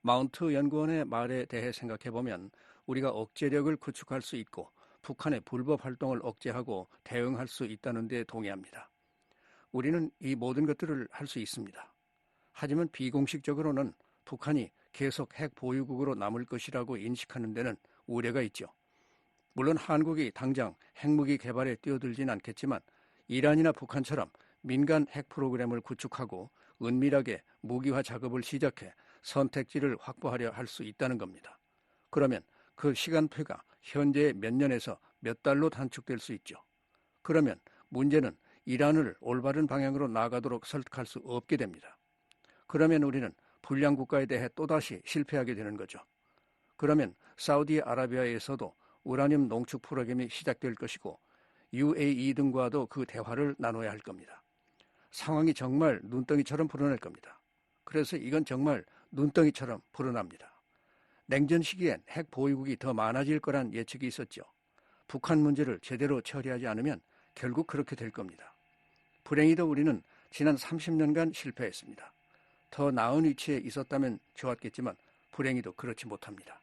마운트 연구원의 말에 대해 생각해보면 우리가 억제력을 구축할 수 있고 북한의 불법 활동을 억제하고 대응할 수 있다는 데 동의합니다. 우리는 이 모든 것들을 할 수 있습니다. 하지만 비공식적으로는 북한이 계속 핵 보유국으로 남을 것이라고 인식하는 데는 우려가 있죠. 물론 한국이 당장 핵무기 개발에 뛰어들진 않겠지만 이란이나 북한처럼 민간 핵 프로그램을 구축하고 은밀하게 무기화 작업을 시작해 선택지를 확보하려 할 수 있다는 겁니다. 그러면 그 시간표가 현재 몇 년에서 몇 달로 단축될 수 있죠. 그러면 문제는 이란을 올바른 방향으로 나아가도록 설득할 수 없게 됩니다. 그러면 우리는 불량 국가에 대해 또다시 실패하게 되는 거죠. 그러면 사우디아라비아에서도 우라늄 농축 프로그램이 시작될 것이고 UAE 등과도 그 대화를 나눠야 할 겁니다. 상황이 정말 눈덩이처럼 불어날 겁니다. 그래서 이건 정말 눈덩이처럼 불어납니다. 냉전 시기엔 핵 보유국이 더 많아질 거란 예측이 있었죠. 북한 문제를 제대로 처리하지 않으면 결국 그렇게 될 겁니다. 불행히도 우리는 지난 30년간 실패했습니다. 더 나은 위치에 있었다면 좋았겠지만 불행히도 그렇지 못합니다.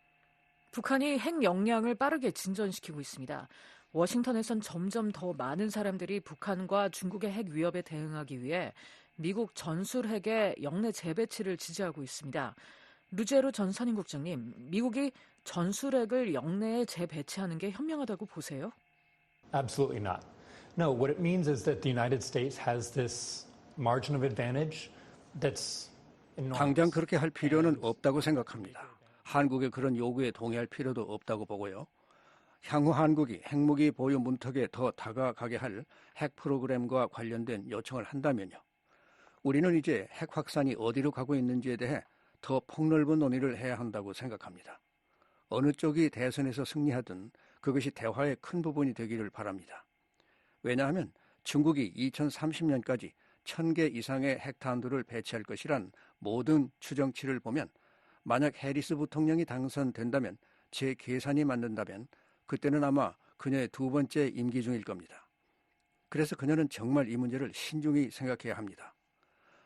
북한이 핵 역량을 빠르게 진전시키고 있습니다. 워싱턴에선 점점 더 많은 사람들이 북한과 중국의 핵 위협에 대응하기 위해 미국 전술핵의 영내 재배치를 지지하고 있습니다. 루제로 전 선임국장님, 미국이 전술핵을 영내에 재배치하는 게 현명하다고 보세요? Absolutely not. No, what it means is that the United States has this margin of advantage that's enormous. 당장 그렇게 할 필요는 없다고 생각합니다. 한국의 그런 요구에 동의할 필요도 없다고 보고요. 향후 한국이 핵무기 보유 문턱에 더 다가가게 할 핵 프로그램과 관련된 요청을 한다면요. 우리는 이제 핵 확산이 어디로 가고 있는지에 대해 더 폭넓은 논의를 해야 한다고 생각합니다. 어느 쪽이 대선에서 승리하든 그것이 대화의 큰 부분이 되기를 바랍니다. 왜냐하면 중국이 2030년까지 1000개 이상의 핵탄두를 배치할 것이란 모든 추정치를 보면 만약 해리스 부통령이 당선된다면 제 계산이 맞는다면 그때는 아마 그녀의 두 번째 임기 중일 겁니다. 그래서 그녀는 정말 이 문제를 신중히 생각해야 합니다.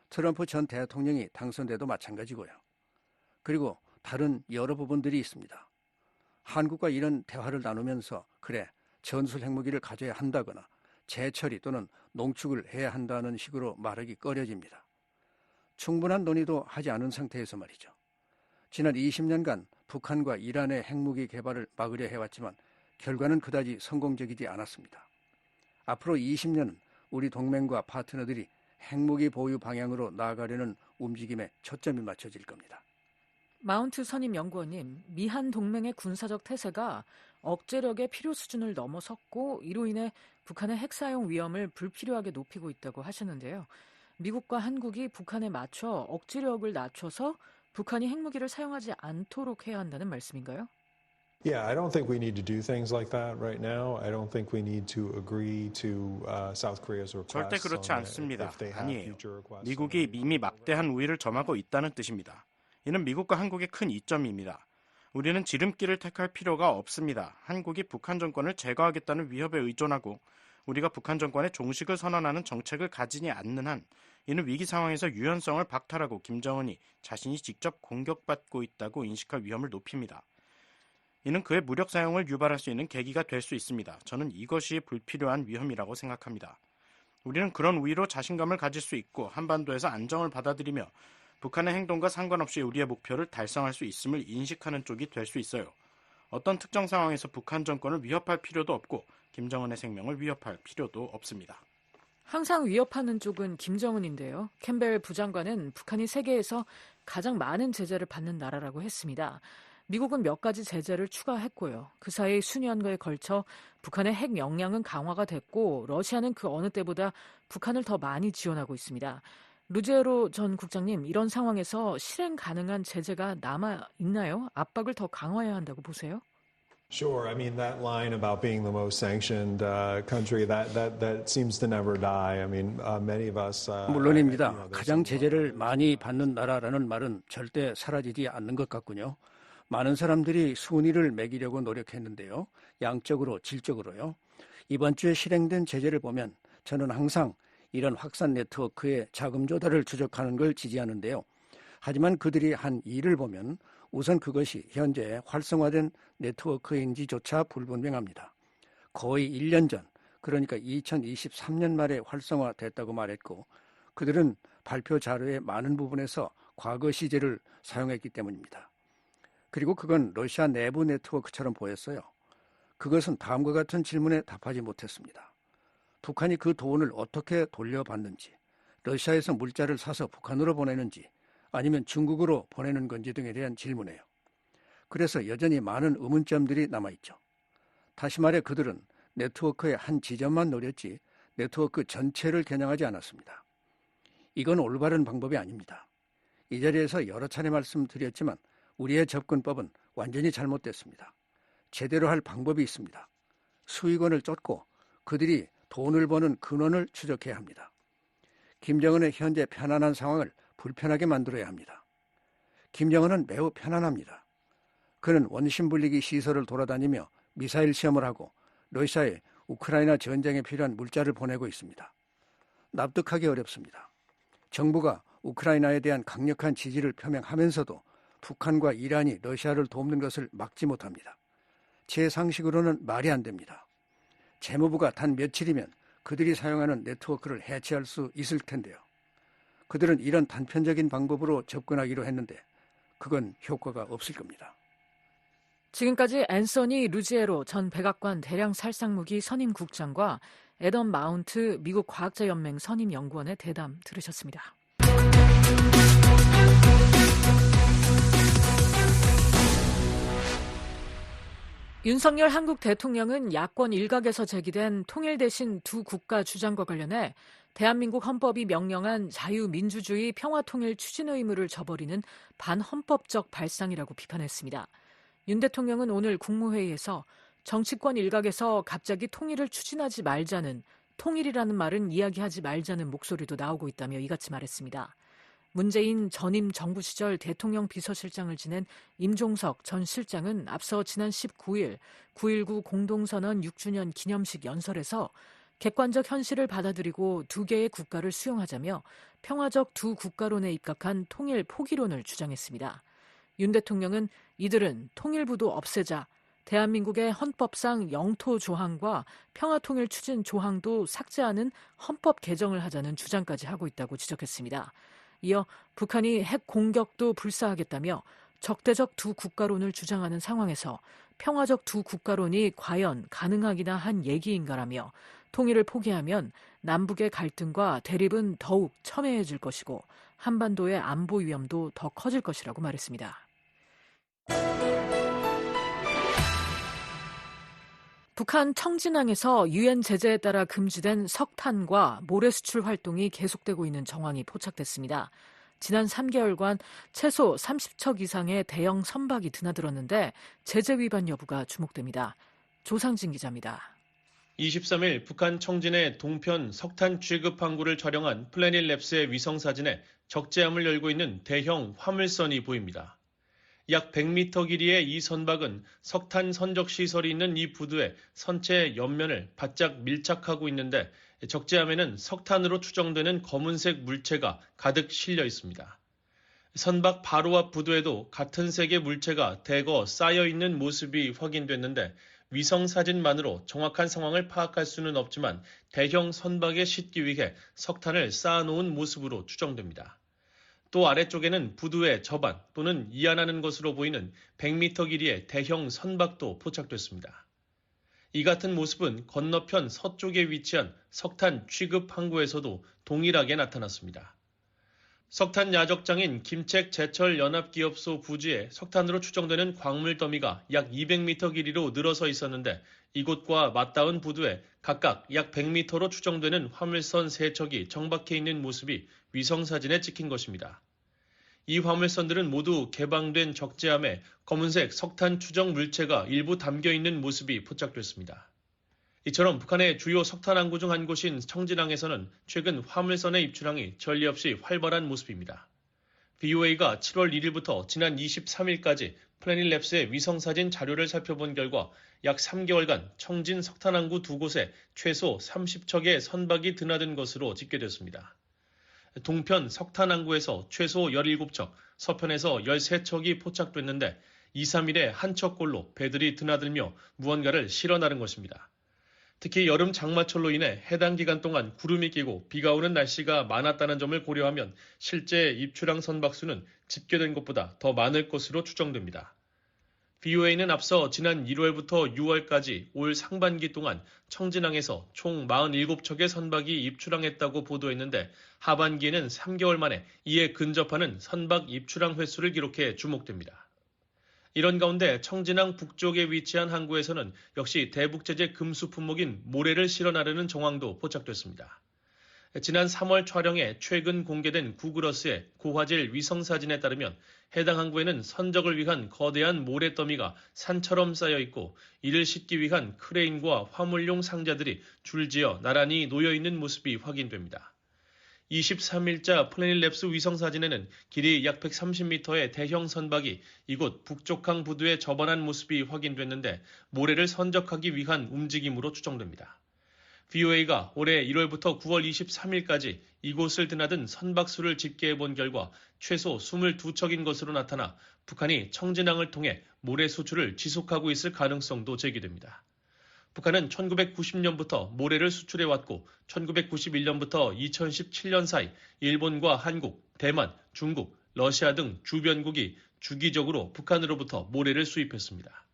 트럼프 전 대통령이 당선돼도 마찬가지고요. 그리고 다른 여러 부분들이 있습니다. 한국과 이런 대화를 나누면서 그래, 전술 핵무기를 가져야 한다거나 재처리 또는 농축을 해야 한다는 식으로 말하기 꺼려집니다. 충분한 논의도 하지 않은 상태에서 말이죠. 지난 20년간 북한과 이란의 핵무기 개발을 막으려 해왔지만 결과는 그다지 성공적이지 않았습니다. 앞으로 20년은 우리 동맹과 파트너들이 핵무기 보유 방향으로 나아가려는 움직임에 초점이 맞춰질 겁니다. 마운트 선임 연구원님, 미한 동맹의 군사적 태세가 억제력의 필요 수준을 넘어섰고 이로 인해 북한의 핵 사용 위험을 불필요하게 높이고 있다고 하시는데요. 미국과 한국이 북한에 맞춰 억지력을 낮춰서 북한이 핵무기를 사용하지 않도록 해야 한다는 말씀인가요? Yeah, I don't think we need to do things like that right now. I don't think we need to agree to South Korea's requests. 절대 그렇지 않습니다. if they have 아니에요. future requests. 미국이 이미 막대한 우위를 점하고 있다는 뜻입니다. 이는 미국과 한국의 큰 이점입니다. 우리는 지름길을 택할 필요가 없습니다. 한국이 북한 정권을 제거하겠다는 위협에 의존하고 우리가 북한 정권의 종식을 선언하는 정책을 가지지 않는 한 이는 위기 상황에서 유연성을 박탈하고 김정은이 자신이 직접 공격받고 있다고 인식할 위험을 높입니다. 이는 그의 무력 사용을 유발할 수 있는 계기가 될 수 있습니다. 저는 이것이 불필요한 위험이라고 생각합니다. 우리는 그런 우위로 자신감을 가질 수 있고 한반도에서 안정을 받아들이며 북한의 행동과 상관없이 우리의 목표를 달성할 수 있음을 인식하는 쪽이 될 수 있어요. 어떤 특정 상황에서 북한 정권을 위협할 필요도 없고 김정은의 생명을 위협할 필요도 없습니다. 항상 위협하는 쪽은 김정은인데요. 캠벨 부장관은 북한이 세계에서 가장 많은 제재를 받는 나라라고 했습니다. 미국은 몇 가지 제재를 추가했고요. 그 사이 수년간에 걸쳐 북한의 핵 역량은 강화가 됐고 러시아는 그 어느 때보다 북한을 더 많이 지원하고 있습니다. 루제로 전 국장님, 이런 상황에서 실행 가능한 제재가 남아 있나요? 압박을 더 강화해야 한다고 보세요? Sure. I mean, that line about being the most sanctioned country, that seems to never die. I mean, many of us. 물론입니다. 가장 제재를 많이 받는 나라라는 말은 절대 사라지지 않는 것 같군요. 많은 사람들이 순위를 매기려고 노력했는데요. 양적으로, 질적으로요. 이번 주에 실행된 제재를 보면 저는 항상 이런 확산 네트워크의 자금 조달을 추적하는 걸 지지하는데요. 하지만 그들이 한 일을 보면 우선 그것이 현재 활성화된 네트워크인지조차 불분명합니다. 거의 1년 전, 그러니까 2023년 말에 활성화됐다고 말했고 그들은 발표 자료의 많은 부분에서 과거 시제를 사용했기 때문입니다. 그리고 그건 러시아 내부 네트워크처럼 보였어요. 그것은 다음과 같은 질문에 답하지 못했습니다. 북한이 그 돈을 어떻게 돌려받는지, 러시아에서 물자를 사서 북한으로 보내는지, 아니면 중국으로 보내는 건지 등에 대한 질문이에요. 그래서 여전히 많은 의문점들이 남아있죠. 다시 말해 그들은 네트워크의 한 지점만 노렸지 네트워크 전체를 겨냥하지 않았습니다. 이건 올바른 방법이 아닙니다. 이 자리에서 여러 차례 말씀드렸지만 우리의 접근법은 완전히 잘못됐습니다. 제대로 할 방법이 있습니다. 수익원을 쫓고 그들이 돈을 버는 근원을 추적해야 합니다. 김정은의 현재 편안한 상황을 불편하게 만들어야 합니다. 김정은은 매우 편안합니다. 그는 원심불리기 시설을 돌아다니며 미사일 시험을 하고 러시아에 우크라이나 전쟁에 필요한 물자를 보내고 있습니다. 납득하기 어렵습니다. 정부가 우크라이나에 대한 강력한 지지를 표명하면서도 북한과 이란이 러시아를 돕는 것을 막지 못합니다. 제 상식으로는 말이 안 됩니다. 재무부가 단 며칠이면 그들이 사용하는 네트워크를 해체할 수 있을 텐데요. 그들은 이런 단편적인 방법으로 접근하기로 했는데 그건 효과가 없을 겁니다. 지금까지 앤서니 루지에로 전 백악관 대량 살상무기 선임국장과 애덤 마운트 미국 과학자연맹 선임연구원의 대담 들으셨습니다. 윤석열 한국 대통령은 야권 일각에서 제기된 통일 대신 두 국가 주장과 관련해 대한민국 헌법이 명령한 자유민주주의 평화통일 추진 의무를 저버리는 반헌법적 발상이라고 비판했습니다. 윤 대통령은 오늘 국무회의에서 정치권 일각에서 갑자기 통일을 추진하지 말자는, 통일이라는 말은 이야기하지 말자는 목소리도 나오고 있다며 이같이 말했습니다. 문재인 전임 정부 시절 대통령 비서실장을 지낸 임종석 전 실장은 앞서 지난 19일 9.19 공동선언 6주년 기념식 연설에서 객관적 현실을 받아들이고 두 개의 국가를 수용하자며 평화적 두 국가론에 입각한 통일 포기론을 주장했습니다. 윤 대통령은 이들은 통일부도 없애자, 대한민국의 헌법상 영토 조항과 평화통일 추진 조항도 삭제하는 헌법 개정을 하자는 주장까지 하고 있다고 지적했습니다. 이어 북한이 핵 공격도 불사하겠다며 적대적 두 국가론을 주장하는 상황에서 평화적 두 국가론이 과연 가능하기나 한 얘기인가라며 통일을 포기하면 남북의 갈등과 대립은 더욱 첨예해질 것이고 한반도의 안보 위험도 더 커질 것이라고 말했습니다. 북한 청진항에서 유엔 제재에 따라 금지된 석탄과 모래 수출 활동이 계속되고 있는 정황이 포착됐습니다. 지난 3개월간 최소 30척 이상의 대형 선박이 드나들었는데 제재 위반 여부가 주목됩니다. 조상진 기자입니다. 23일 북한 청진의 동편 석탄 취급 항구를 촬영한 플래닛랩스의 위성사진에 적재함을 열고 있는 대형 화물선이 보입니다. 약 100m 길이의 이 선박은 석탄 선적 시설이 있는 이 부두에 선체 옆면을 바짝 밀착하고 있는데 적재함에는 석탄으로 추정되는 검은색 물체가 가득 실려 있습니다. 선박 바로 앞 부두에도 같은 색의 물체가 대거 쌓여 있는 모습이 확인됐는데 위성 사진만으로 정확한 상황을 파악할 수는 없지만 대형 선박에 싣기 위해 석탄을 쌓아놓은 모습으로 추정됩니다. 또 아래쪽에는 부두의 저반 또는 이하나는 것으로 보이는 100m 길이의 대형 선박도 포착됐습니다. 이 같은 모습은 건너편 서쪽에 위치한 석탄 취급 항구에서도 동일하게 나타났습니다. 석탄 야적장인 김책 제철 연합기업소 부지에 석탄으로 추정되는 광물 더미가 약 200m 길이로 늘어서 있었는데 이곳과 맞닿은 부두에 각각 약 100m로 추정되는 화물선 3척이 정박해 있는 모습이 위성사진에 찍힌 것입니다. 이 화물선들은 모두 개방된 적재함에 검은색 석탄 추정 물체가 일부 담겨 있는 모습이 포착됐습니다. 이처럼 북한의 주요 석탄 항구 중 한 곳인 청진항에서는 최근 화물선의 입출항이 전례 없이 활발한 모습입니다. VOA가 7월 1일부터 지난 23일까지 플래닛랩스의 위성사진 자료를 살펴본 결과 약 3개월간 청진 석탄항구 두 곳에 최소 30척의 선박이 드나든 것으로 집계됐습니다. 동편 석탄항구에서 최소 17척, 서편에서 13척이 포착됐는데 2, 3일에 한 척꼴로 배들이 드나들며 무언가를 실어 나른 것입니다. 특히 여름 장마철로 인해 해당 기간 동안 구름이 끼고 비가 오는 날씨가 많았다는 점을 고려하면 실제 입출항 선박수는 집계된 것보다 더 많을 것으로 추정됩니다. VOA는 앞서 지난 1월부터 6월까지 올 상반기 동안 청진항에서 총 47척의 선박이 입출항했다고 보도했는데 하반기에는 3개월 만에 이에 근접하는 선박 입출항 횟수를 기록해 주목됩니다. 이런 가운데 청진항 북쪽에 위치한 항구에서는 역시 대북제재 금수 품목인 모래를 실어 나르는 정황도 포착됐습니다. 지난 3월 촬영에 최근 공개된 구글어스의 고화질 위성사진에 따르면 해당 항구에는 선적을 위한 거대한 모래더미가 산처럼 쌓여 있고 이를 싣기 위한 크레인과 화물용 상자들이 줄지어 나란히 놓여 있는 모습이 확인됩니다. 23일자 플래닛랩스 위성사진에는 길이 약 130m의 대형 선박이 이곳 북쪽항 부두에 접안한 모습이 확인됐는데 모래를 선적하기 위한 움직임으로 추정됩니다. VOA가 올해 1월부터 9월 23일까지 이곳을 드나든 선박 수를 집계해본 결과 최소 22척인 것으로 나타나 북한이 청진항을 통해 모래 수출을 지속하고 있을 가능성도 제기됩니다. 북한은 1990년부터 모래를 수출해왔고 1991년부터 2017년 사이 일본과 한국, 대만, 중국, 러시아 등 주변국이 주기적으로 북한으로부터 모래를 수입했습니다.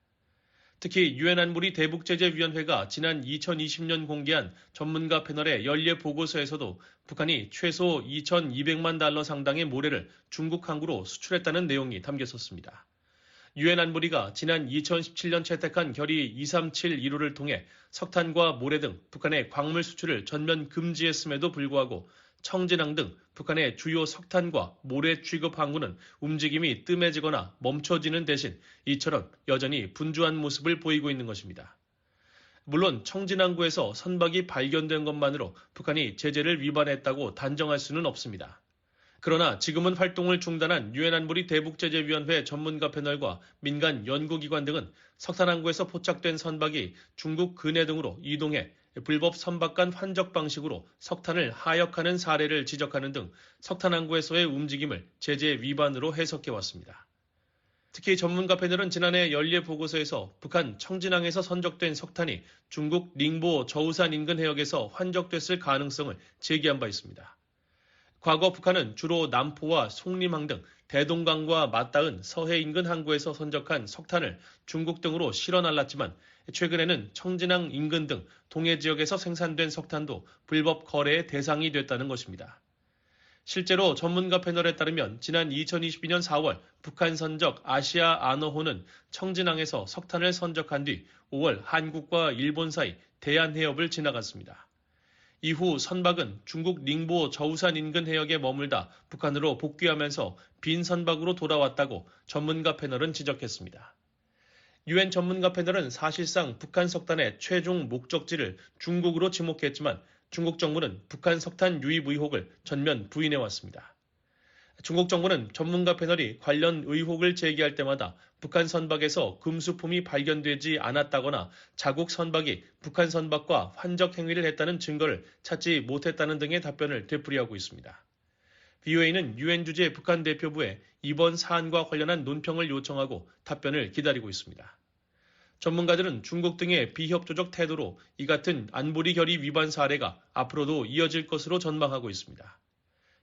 특히 유엔 안보리 대북제재위원회가 지난 2020년 공개한 전문가 패널의 연례 보고서에서도 북한이 최소 2,200만 달러 상당의 모래를 중국 항구로 수출했다는 내용이 담겼었습니다. 유엔 안보리가 지난 2017년 채택한 결의 2371호를 통해 석탄과 모래 등 북한의 광물 수출을 전면 금지했음에도 불구하고 청진항 등 북한의 주요 석탄과 모래 취급 항구는 움직임이 뜸해지거나 멈춰지는 대신 이처럼 여전히 분주한 모습을 보이고 있는 것입니다. 물론 청진항구에서 선박이 발견된 것만으로 북한이 제재를 위반했다고 단정할 수는 없습니다. 그러나 지금은 활동을 중단한 유엔 안보리 대북제재위원회 전문가 패널과 민간 연구기관 등은 석탄항구에서 포착된 선박이 중국 근해 등으로 이동해 불법 선박 간 환적 방식으로 석탄을 하역하는 사례를 지적하는 등 석탄항구에서의 움직임을 제재 위반으로 해석해왔습니다. 특히 전문가 패널은 지난해 연례 보고서에서 북한 청진항에서 선적된 석탄이 중국 닝보 저우산 인근 해역에서 환적됐을 가능성을 제기한 바 있습니다. 과거 북한은 주로 남포와 송림항 등 대동강과 맞닿은 서해 인근 항구에서 선적한 석탄을 중국 등으로 실어 날랐지만 최근에는 청진항 인근 등 동해 지역에서 생산된 석탄도 불법 거래의 대상이 됐다는 것입니다. 실제로 전문가 패널에 따르면 지난 2022년 4월 북한 선적 아시아 아너호는 청진항에서 석탄을 선적한 뒤 5월 한국과 일본 사이 대한해협을 지나갔습니다. 이후 선박은 중국 닝보 저우산 인근 해역에 머물다 북한으로 복귀하면서 빈 선박으로 돌아왔다고 전문가 패널은 지적했습니다. 유엔 전문가 패널은 사실상 북한 석탄의 최종 목적지를 중국으로 지목했지만 중국 정부는 북한 석탄 유입 의혹을 전면 부인해왔습니다. 중국 정부는 전문가 패널이 관련 의혹을 제기할 때마다 북한 선박에서 금수품이 발견되지 않았다거나 자국 선박이 북한 선박과 환적 행위를 했다는 증거를 찾지 못했다는 등의 답변을 되풀이하고 있습니다. VOA는 유엔 주재 북한 대표부에 이번 사안과 관련한 논평을 요청하고 답변을 기다리고 있습니다. 전문가들은 중국 등의 비협조적 태도로 이 같은 안보리 결의 위반 사례가 앞으로도 이어질 것으로 전망하고 있습니다.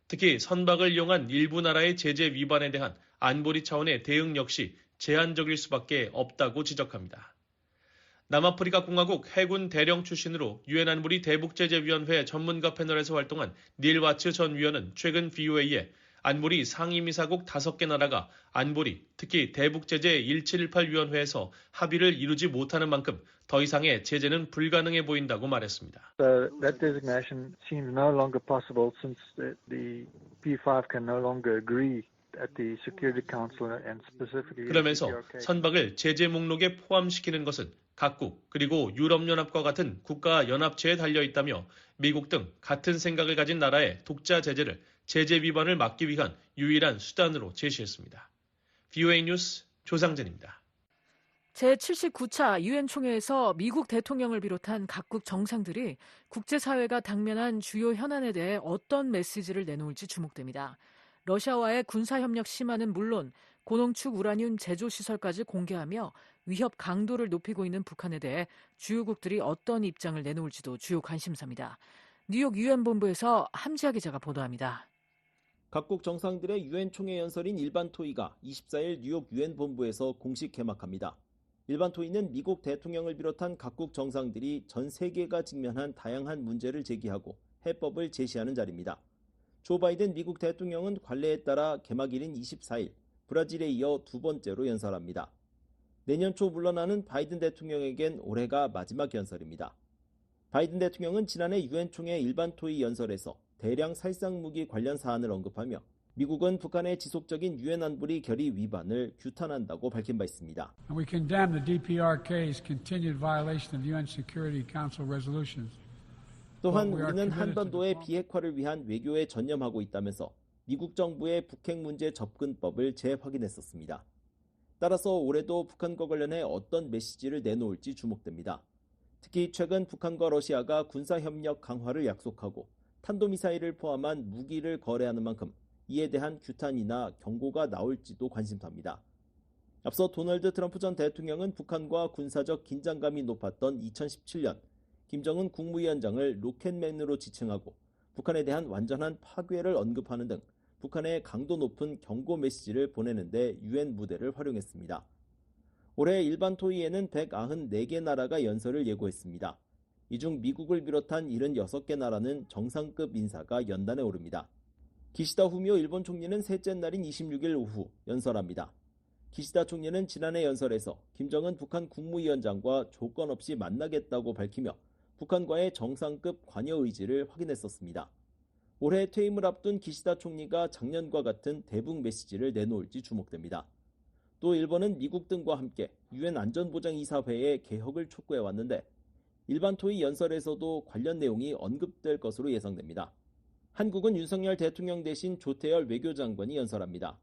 특히 선박을 이용한 일부 나라의 제재 위반에 대한 안보리 차원의 대응 역시 제한적일 수밖에 없다고 지적합니다. 남아프리카 공화국 해군 대령 출신으로 유엔 안보리 대북제재위원회 전문가 패널에서 활동한 닐 와츠 전 위원은 최근 VOA에 안보리 상임이사국 5개 나라가 안보리, 특히 대북제재 1718위원회에서 합의를 이루지 못하는 만큼 더 이상의 제재는 불가능해 보인다고 말했습니다. That designation seems no longer possible since the P5 can no longer agree 그러면서 선박을 제재 목록에 포함시키는 것은 각국 그리고 유럽연합과 같은 국가 연합체에 달려 있다며 미국 등 같은 생각을 가진 나라의 독자 제재를 제재 위반을 막기 위한 유일한 수단으로 제시했습니다. VOA 뉴스 조상진입니다. 제79차 유엔 총회에서 미국 대통령을 비롯한 각국 정상들이 국제사회가 당면한 주요 현안에 대해 어떤 메시지를 내놓을지 주목됩니다. 러시아와의 군사협력 심화는 물론 고농축 우라늄 제조시설까지 공개하며 위협 강도를 높이고 있는 북한에 대해 주요국들이 어떤 입장을 내놓을지도 주요 관심사입니다. 뉴욕 유엔 본부에서 함지아 기자가 보도합니다. 각국 정상들의 유엔 총회 연설인 일반 토의가 24일 뉴욕 유엔 본부에서 공식 개막합니다. 일반 토의는 미국 대통령을 비롯한 각국 정상들이 전 세계가 직면한 다양한 문제를 제기하고 해법을 제시하는 자리입니다. 조 바이든 미국 대통령은 관례에 따라 개막일인 24일 브라질에 이어 두 번째로 연설합니다. 내년 초 물러나는 바이든 대통령에겐 올해가 마지막 연설입니다. 바이든 대통령은 지난해 유엔 총회 일반 토의 연설에서 대량 살상무기 관련 사안을 언급하며 미국은 북한의 지속적인 유엔 안보리 결의 위반을 규탄한다고 밝힌 바 있습니다. And we condemn the DPRK's continued violation of UN Security Council resolutions. 또한 우리는 한반도의 비핵화를 위한 외교에 전념하고 있다면서 미국 정부의 북핵 문제 접근법을 재확인했었습니다. 따라서 올해도 북한과 관련해 어떤 메시지를 내놓을지 주목됩니다. 특히 최근 북한과 러시아가 군사협력 강화를 약속하고 탄도미사일을 포함한 무기를 거래하는 만큼 이에 대한 규탄이나 경고가 나올지도 관심사입니다. 앞서 도널드 트럼프 전 대통령은 북한과 군사적 긴장감이 높았던 2017년 김정은 국무위원장을 로켓맨으로 지칭하고 북한에 대한 완전한 파괴를 언급하는 등 북한의 강도 높은 경고 메시지를 보내는 데 유엔 무대를 활용했습니다. 올해 일반 토의에는 194개 나라가 연설을 예고했습니다. 이 중 미국을 비롯한 76개 나라는 정상급 인사가 연단에 오릅니다. 기시다 후미오 일본 총리는 셋째 날인 26일 오후 연설합니다. 기시다 총리는 지난해 연설에서 김정은 북한 국무위원장과 조건 없이 만나겠다고 밝히며 북한과의 정상급 관여 의지를 확인했었습니다. 올해 퇴임을 앞둔 기시다 총리가 작년과 같은 대북 메시지를 내놓을지 주목됩니다. 또 일본은 미국 등과 함께 유엔 안전보장이사회의 개혁을 촉구해왔는데 일반 토의 연설에서도 관련 내용이 언급될 것으로 예상됩니다. 한국은 윤석열 대통령 대신 조태열 외교장관이 연설합니다.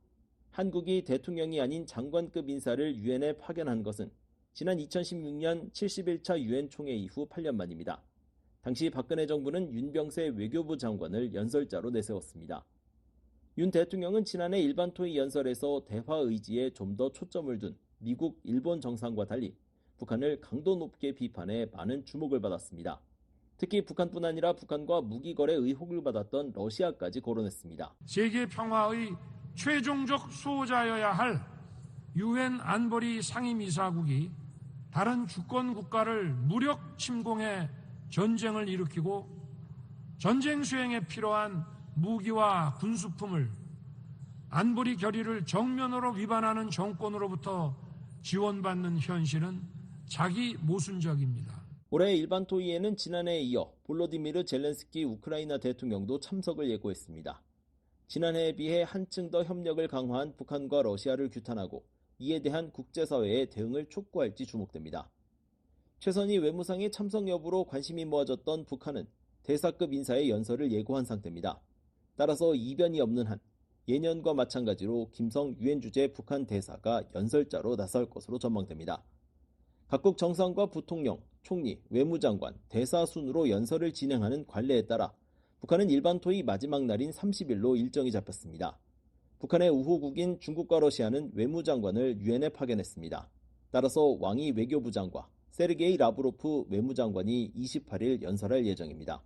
한국이 대통령이 아닌 장관급 인사를 유엔에 파견한 것은 지난 2016년 71차 유엔 총회 이후 8년 만입니다. 당시 박근혜 정부는 윤병세 외교부 장관을 연설자로 내세웠습니다. 윤 대통령은 지난해 일반 토의 연설에서 대화 의지에 좀 더 초점을 둔 미국, 일본 정상과 달리 북한을 강도 높게 비판해 많은 주목을 받았습니다. 특히 북한뿐 아니라 북한과 무기 거래 의혹을 받았던 러시아까지 거론했습니다. 세계 평화의 최종적 수호자여야 할 유엔 안보리 상임이사국이 다른 주권 국가를 무력 침공해 전쟁을 일으키고 전쟁 수행에 필요한 무기와 군수품을 안보리 결의를 정면으로 위반하는 정권으로부터 지원받는 현실은 자기 모순적입니다. 올해 일반 토의에는 지난해에 이어 볼로디미르 젤렌스키 우크라이나 대통령도 참석을 예고했습니다. 지난해에 비해 한층 더 협력을 강화한 북한과 러시아를 규탄하고 이에 대한 국제사회의 대응을 촉구할지 주목됩니다. 최선희 외무상의 참석 여부로 관심이 모아졌던 북한은 대사급 인사의 연설을 예고한 상태입니다. 따라서 이변이 없는 한 예년과 마찬가지로 김성 유엔 주재 북한 대사가 연설자로 나설 것으로 전망됩니다. 각국 정상과 부통령, 총리, 외무장관, 대사 순으로 연설을 진행하는 관례에 따라 북한은 일반 토의 마지막 날인 30일로 일정이 잡혔습니다. 북한의 우호국인 중국과 러시아는 외무장관을 유엔에 파견했습니다. 따라서 왕이 외교부장과 세르게이 라브로프 외무장관이 28일 연설할 예정입니다.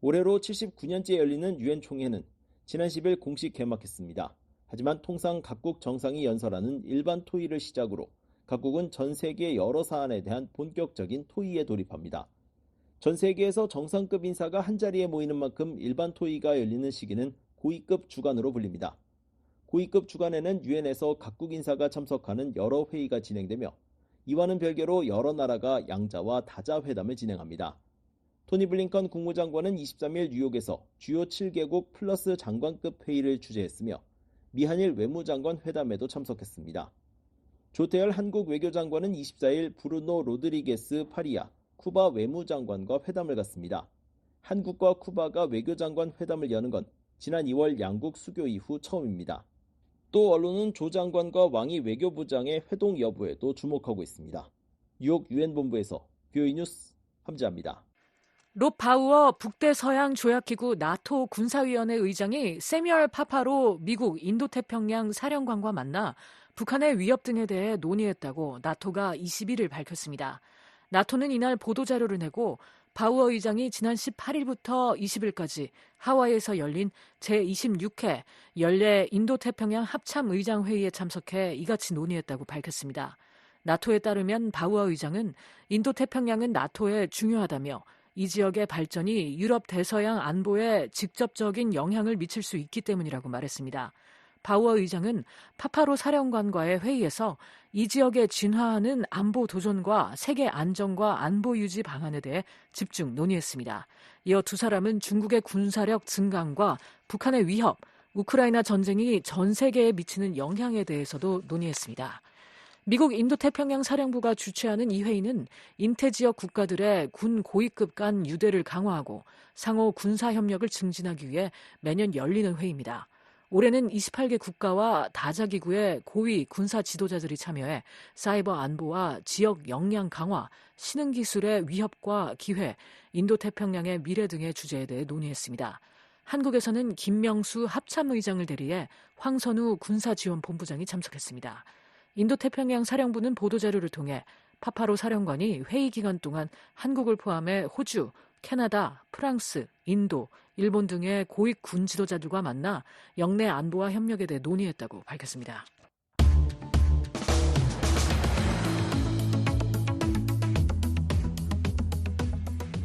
올해로 79년째 열리는 유엔 총회는 지난 10일 공식 개막했습니다. 하지만 통상 각국 정상이 연설하는 일반 토의를 시작으로 각국은 전 세계 여러 사안에 대한 본격적인 토의에 돌입합니다. 전 세계에서 정상급 인사가 한자리에 모이는 만큼 일반 토의가 열리는 시기는 고위급 주간으로 불립니다. 고위급 주간에는 유엔에서 각국 인사가 참석하는 여러 회의가 진행되며 이와는 별개로 여러 나라가 양자와 다자 회담을 진행합니다. 토니 블링컨 국무장관은 23일 뉴욕에서 주요 7개국 플러스 장관급 회의를 주재했으며 미한일 외무장관 회담에도 참석했습니다. 조태열 한국 외교장관은 24일 브루노 로드리게스 파리아 쿠바 외무장관과 회담을 갖습니다. 한국과 쿠바가 외교장관 회담을 여는 건 지난 2월 양국 수교 이후 처음입니다. 또 언론은 조 장관과 왕이 외교부장의 회동 여부에도 주목하고 있습니다. 뉴욕 유엔본부에서 VOA 뉴스 함재합니다. 롭 바우어 북대서양 조약기구 나토 군사위원회 의장이 세뮤얼 파파로 미국 인도태평양 사령관과 만나 북한의 위협 등에 대해 논의했다고 나토가 21일 밝혔습니다. 나토는 이날 보도자료를 내고 바우어 의장이 지난 18일부터 20일까지 하와이에서 열린 제26회 연례 인도태평양 합참의장회의에 참석해 이같이 논의했다고 밝혔습니다. 나토에 따르면 바우어 의장은 인도태평양은 나토에 중요하다며 이 지역의 발전이 유럽 대서양 안보에 직접적인 영향을 미칠 수 있기 때문이라고 말했습니다. 바우어 의장은 파파로 사령관과의 회의에서 이 지역에 진화하는 안보 도전과 세계 안정과 안보 유지 방안에 대해 집중 논의했습니다. 이어 두 사람은 중국의 군사력 증강과 북한의 위협, 우크라이나 전쟁이 전 세계에 미치는 영향에 대해서도 논의했습니다. 미국 인도태평양 사령부가 주최하는 이 회의는 인태지역 국가들의 군 고위급 간 유대를 강화하고 상호 군사협력을 증진하기 위해 매년 열리는 회의입니다. 올해는 28개 국가와 다자기구의 고위 군사 지도자들이 참여해 사이버 안보와 지역 역량 강화, 신흥기술의 위협과 기회, 인도태평양의 미래 등의 주제에 대해 논의했습니다. 한국에서는 김명수 합참의장을 대리해 황선우 군사지원본부장이 참석했습니다. 인도태평양 사령부는 보도자료를 통해 파파로 사령관이 회의 기간 동안 한국을 포함해 호주, 캐나다, 프랑스, 인도, 일본 등의 고위 군 지도자들과 만나 영내 안보와 협력에 대해 논의했다고 밝혔습니다.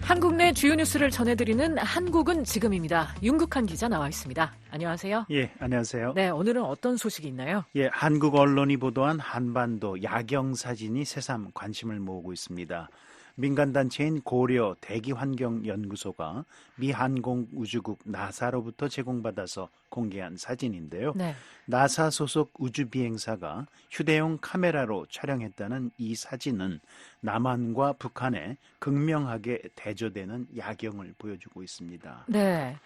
한국 내 주요 뉴스를 전해드리는 한국은 지금입니다. 윤국한 기자 나와 있습니다. 안녕하세요. 예, 안녕하세요. 네, 오늘은 어떤 소식이 있나요? 예, 한국 언론이 보도한 한반도 야경 사진이 새삼 관심을 모으고 있습니다. 민간단체인 고려 대기환경연구소가 미 항공우주국 나사로부터 제공받아서 공개한 사진인데요. 네. 나사 소속 우주비행사가 휴대용 카메라로 촬영했다는 이 사진은 남한과 북한에 극명하게 대조되는 야경을 보여주고 있습니다. 네,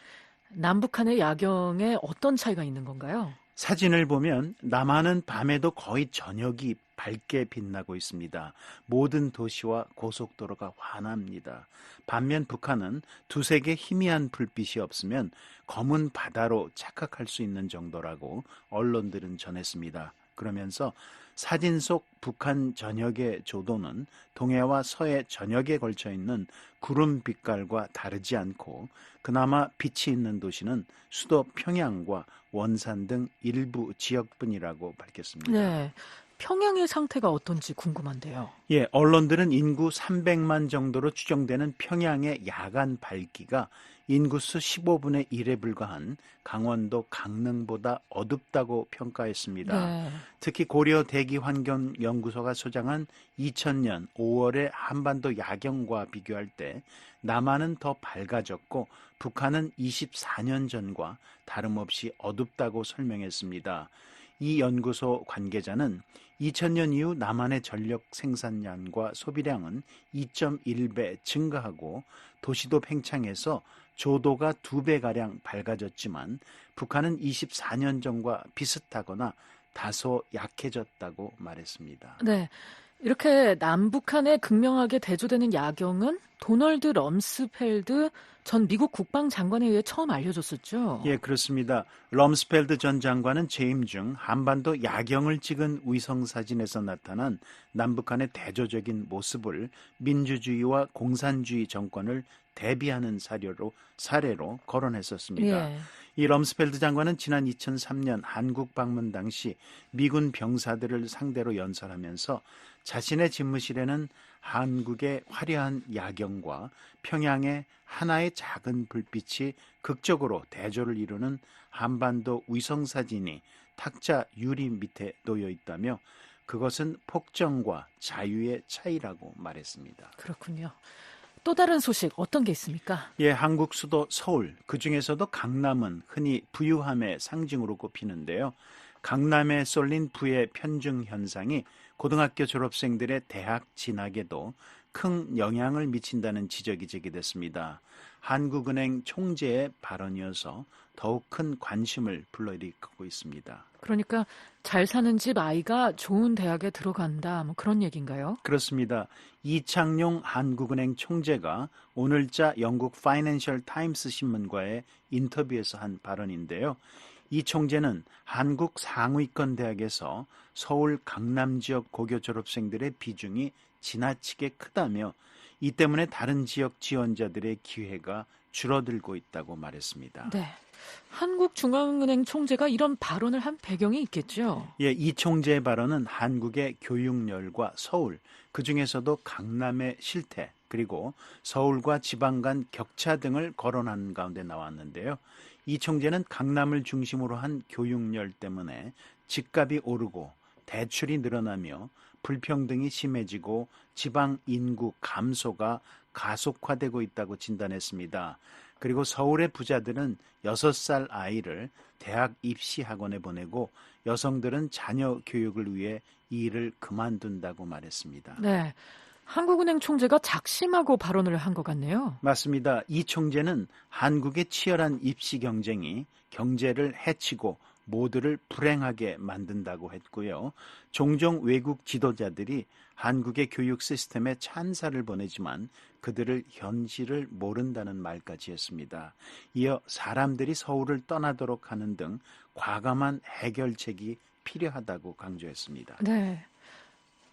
남북한의 야경에 어떤 차이가 있는 건가요? 사진을 보면 남한은 밤에도 거의 저녁이 밝게 빛나고 있습니다. 모든 도시와 고속도로가 환합니다. 반면 북한은 두세 개 희미한 불빛이 없으면 검은 바다로 착각할 수 있는 정도라고 언론들은 전했습니다. 그러면서 사진 속 북한 전역의 조도는 동해와 서해 전역에 걸쳐 있는 구름 빛깔과 다르지 않고 그나마 빛이 있는 도시는 수도 평양과 원산 등 일부 지역뿐이라고 밝혔습니다. 네, 평양의 상태가 어떤지 궁금한데요. 예, 언론들은 인구 300만 정도로 추정되는 평양의 야간 밝기가 인구수 15분의 1에 불과한 강원도 강릉보다 어둡다고 평가했습니다. 네. 특히 고려 대기환경연구소가 소장한 2000년 5월의 한반도 야경과 비교할 때 남한은 더 밝아졌고 북한은 24년 전과 다름없이 어둡다고 설명했습니다. 이 연구소 관계자는 2000년 이후 남한의 전력 생산량과 소비량은 2.1배 증가하고 도시도 팽창해서 조도가 2배가량 밝아졌지만 북한은 24년 전과 비슷하거나 다소 약해졌다고 말했습니다. 네, 이렇게 남북한에 극명하게 대조되는 야경은 도널드 럼스펠드 전 미국 국방장관에 의해 처음 알려졌었죠. 예, 그렇습니다. 럼스펠드 전 장관은 재임 중 한반도 야경을 찍은 위성사진에서 나타난 남북한의 대조적인 모습을 민주주의와 공산주의 정권을 대비하는 사례로 거론했었습니다. 예. 이 럼스펠드 장관은 지난 2003년 한국 방문 당시 미군 병사들을 상대로 연설하면서 자신의 집무실에는 한국의 화려한 야경과 평양의 하나의 작은 불빛이 극적으로 대조를 이루는 한반도 위성사진이 탁자 유리 밑에 놓여 있다며 그것은 폭정과 자유의 차이라고 말했습니다. 그렇군요. 또 다른 소식 어떤 게 있습니까? 예, 한국 수도 서울, 그중에서도 강남은 흔히 부유함의 상징으로 꼽히는데요. 강남에 쏠린 부의 편중 현상이 고등학교 졸업생들의 대학 진학에도 큰 영향을 미친다는 지적이 제기됐습니다. 한국은행 총재의 발언이어서 더욱 큰 관심을 불러일으키고 있습니다. 그러니까 잘 사는 집 아이가 좋은 대학에 들어간다, 뭐 그런 얘기인가요? 그렇습니다. 이창용 한국은행 총재가 오늘자 영국 파이낸셜 타임스 신문과의 인터뷰에서 한 발언인데요. 이 총재는 한국 상위권 대학에서 서울 강남 지역 고교 졸업생들의 비중이 지나치게 크다며 이 때문에 다른 지역 지원자들의 기회가 줄어들고 있다고 말했습니다. 네. 한국중앙은행 총재가 이런 발언을 한 배경이 있겠죠? 예, 이 총재의 발언은 한국의 교육열과 서울, 그중에서도 강남의 실태, 그리고 서울과 지방 간 격차 등을 거론한 가운데 나왔는데요. 이 총재는 강남을 중심으로 한 교육열 때문에 집값이 오르고 대출이 늘어나며 불평등이 심해지고 지방 인구 감소가 가속화되고 있다고 진단했습니다. 그리고 서울의 부자들은 6살 아이를 대학 입시 학원에 보내고 여성들은 자녀 교육을 위해 이 일을 그만둔다고 말했습니다. 네. 한국은행 총재가 작심하고 발언을 한 것 같네요. 맞습니다. 이 총재는 한국의 치열한 입시 경쟁이 경제를 해치고 모두를 불행하게 만든다고 했고요. 종종 외국 지도자들이 한국의 교육 시스템에 찬사를 보내지만 그들을 현실을 모른다는 말까지 했습니다. 이어 사람들이 서울을 떠나도록 하는 등 과감한 해결책이 필요하다고 강조했습니다. 네.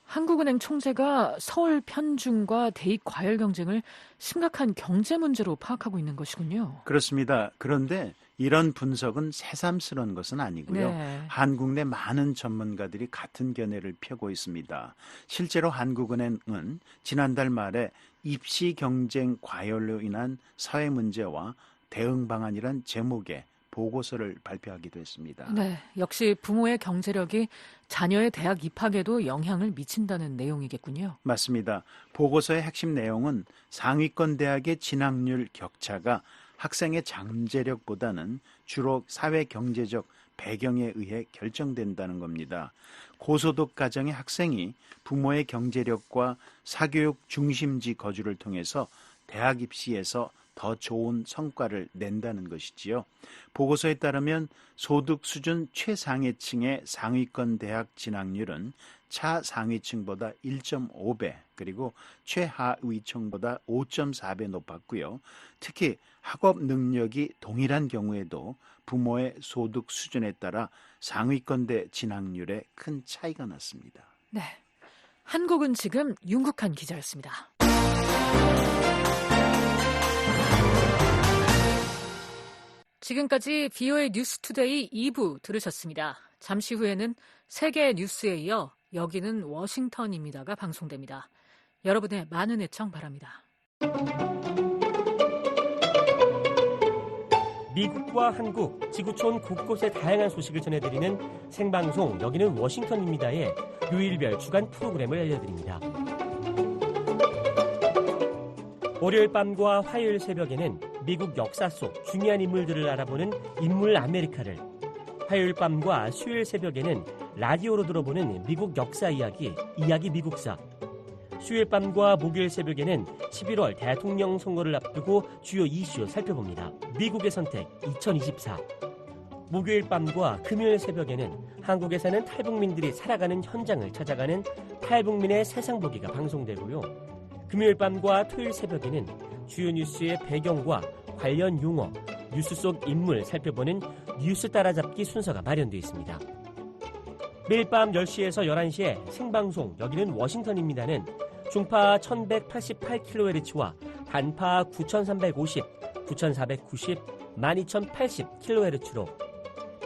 한국은행 총재가 서울 편중과 대입 과열 경쟁을 심각한 경제 문제로 파악하고 있는 것이군요. 그렇습니다. 그런데 이런 분석은 새삼스러운 것은 아니고요. 네. 한국 내 많은 전문가들이 같은 견해를 펴고 있습니다. 실제로 한국은행은 지난달 말에 입시 경쟁 과열로 인한 사회 문제와 대응 방안이란 제목의 보고서를 발표하기도 했습니다. 네, 역시 부모의 경제력이 자녀의 대학 입학에도 영향을 미친다는 내용이겠군요. 맞습니다. 보고서의 핵심 내용은 상위권 대학의 진학률 격차가 학생의 잠재력보다는 주로 사회 경제적 배경에 의해 결정된다는 겁니다. 고소득 가정의 학생이 부모의 경제력과 사교육 중심지 거주를 통해서 대학 입시에서 더 좋은 성과를 낸다는 것이지요. 보고서에 따르면 소득 수준 최상위층의 상위권 대학 진학률은 차상위층보다 1.5배, 그리고 최하위층보다 5.4배 높았고요. 특히 학업 능력이 동일한 경우에도 부모의 소득 수준에 따라 상위권대 진학률에 큰 차이가 났습니다. 네, 한국은 지금 윤국한 기자였습니다. 지금까지 VOA 뉴스투데이 2부 들으셨습니다. 잠시 후에는 세계 뉴스에 이어 여기는 워싱턴입니다가 방송됩니다. 여러분의 많은 애청 바랍니다. 미국과 한국, 지구촌 곳곳의 다양한 소식을 전해드리는 생방송 여기는 워싱턴입니다의 요일별 주간 프로그램을 알려드립니다. 월요일 밤과 화요일 새벽에는 미국 역사 속 중요한 인물들을 알아보는 인물 아메리카를, 화요일 밤과 수요일 새벽에는 라디오로 들어보는 미국 역사 이야기, 이야기 미국사, 수요일 밤과 목요일 새벽에는 11월 대통령 선거를 앞두고 주요 이슈 살펴봅니다. 미국의 선택 2024. 목요일 밤과 금요일 새벽에는 한국에 사는 탈북민들이 살아가는 현장을 찾아가는 탈북민의 세상보기가 방송되고요. 금요일 밤과 토요일 새벽에는 주요 뉴스의 배경과 관련 용어, 뉴스 속 인물 살펴보는 뉴스 따라잡기 순서가 마련되어 있습니다. 매일 밤 10시에서 11시에 생방송 여기는 워싱턴입니다는 중파 1188kHz와 단파 9350, 9490, 12080kHz로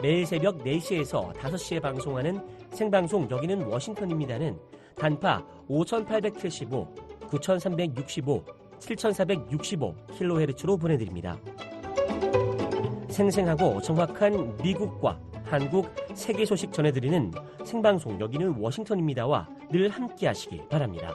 매일 새벽 4시에서 5시에 방송하는 생방송 여기는 워싱턴입니다는 단파 5875, 9365, 7465kHz로 보내드립니다. 생생하고 정확한 미국과 한국, 세계 소식 전해드리는 생방송 여기는 워싱턴입니다와 늘 함께 하시기 바랍니다.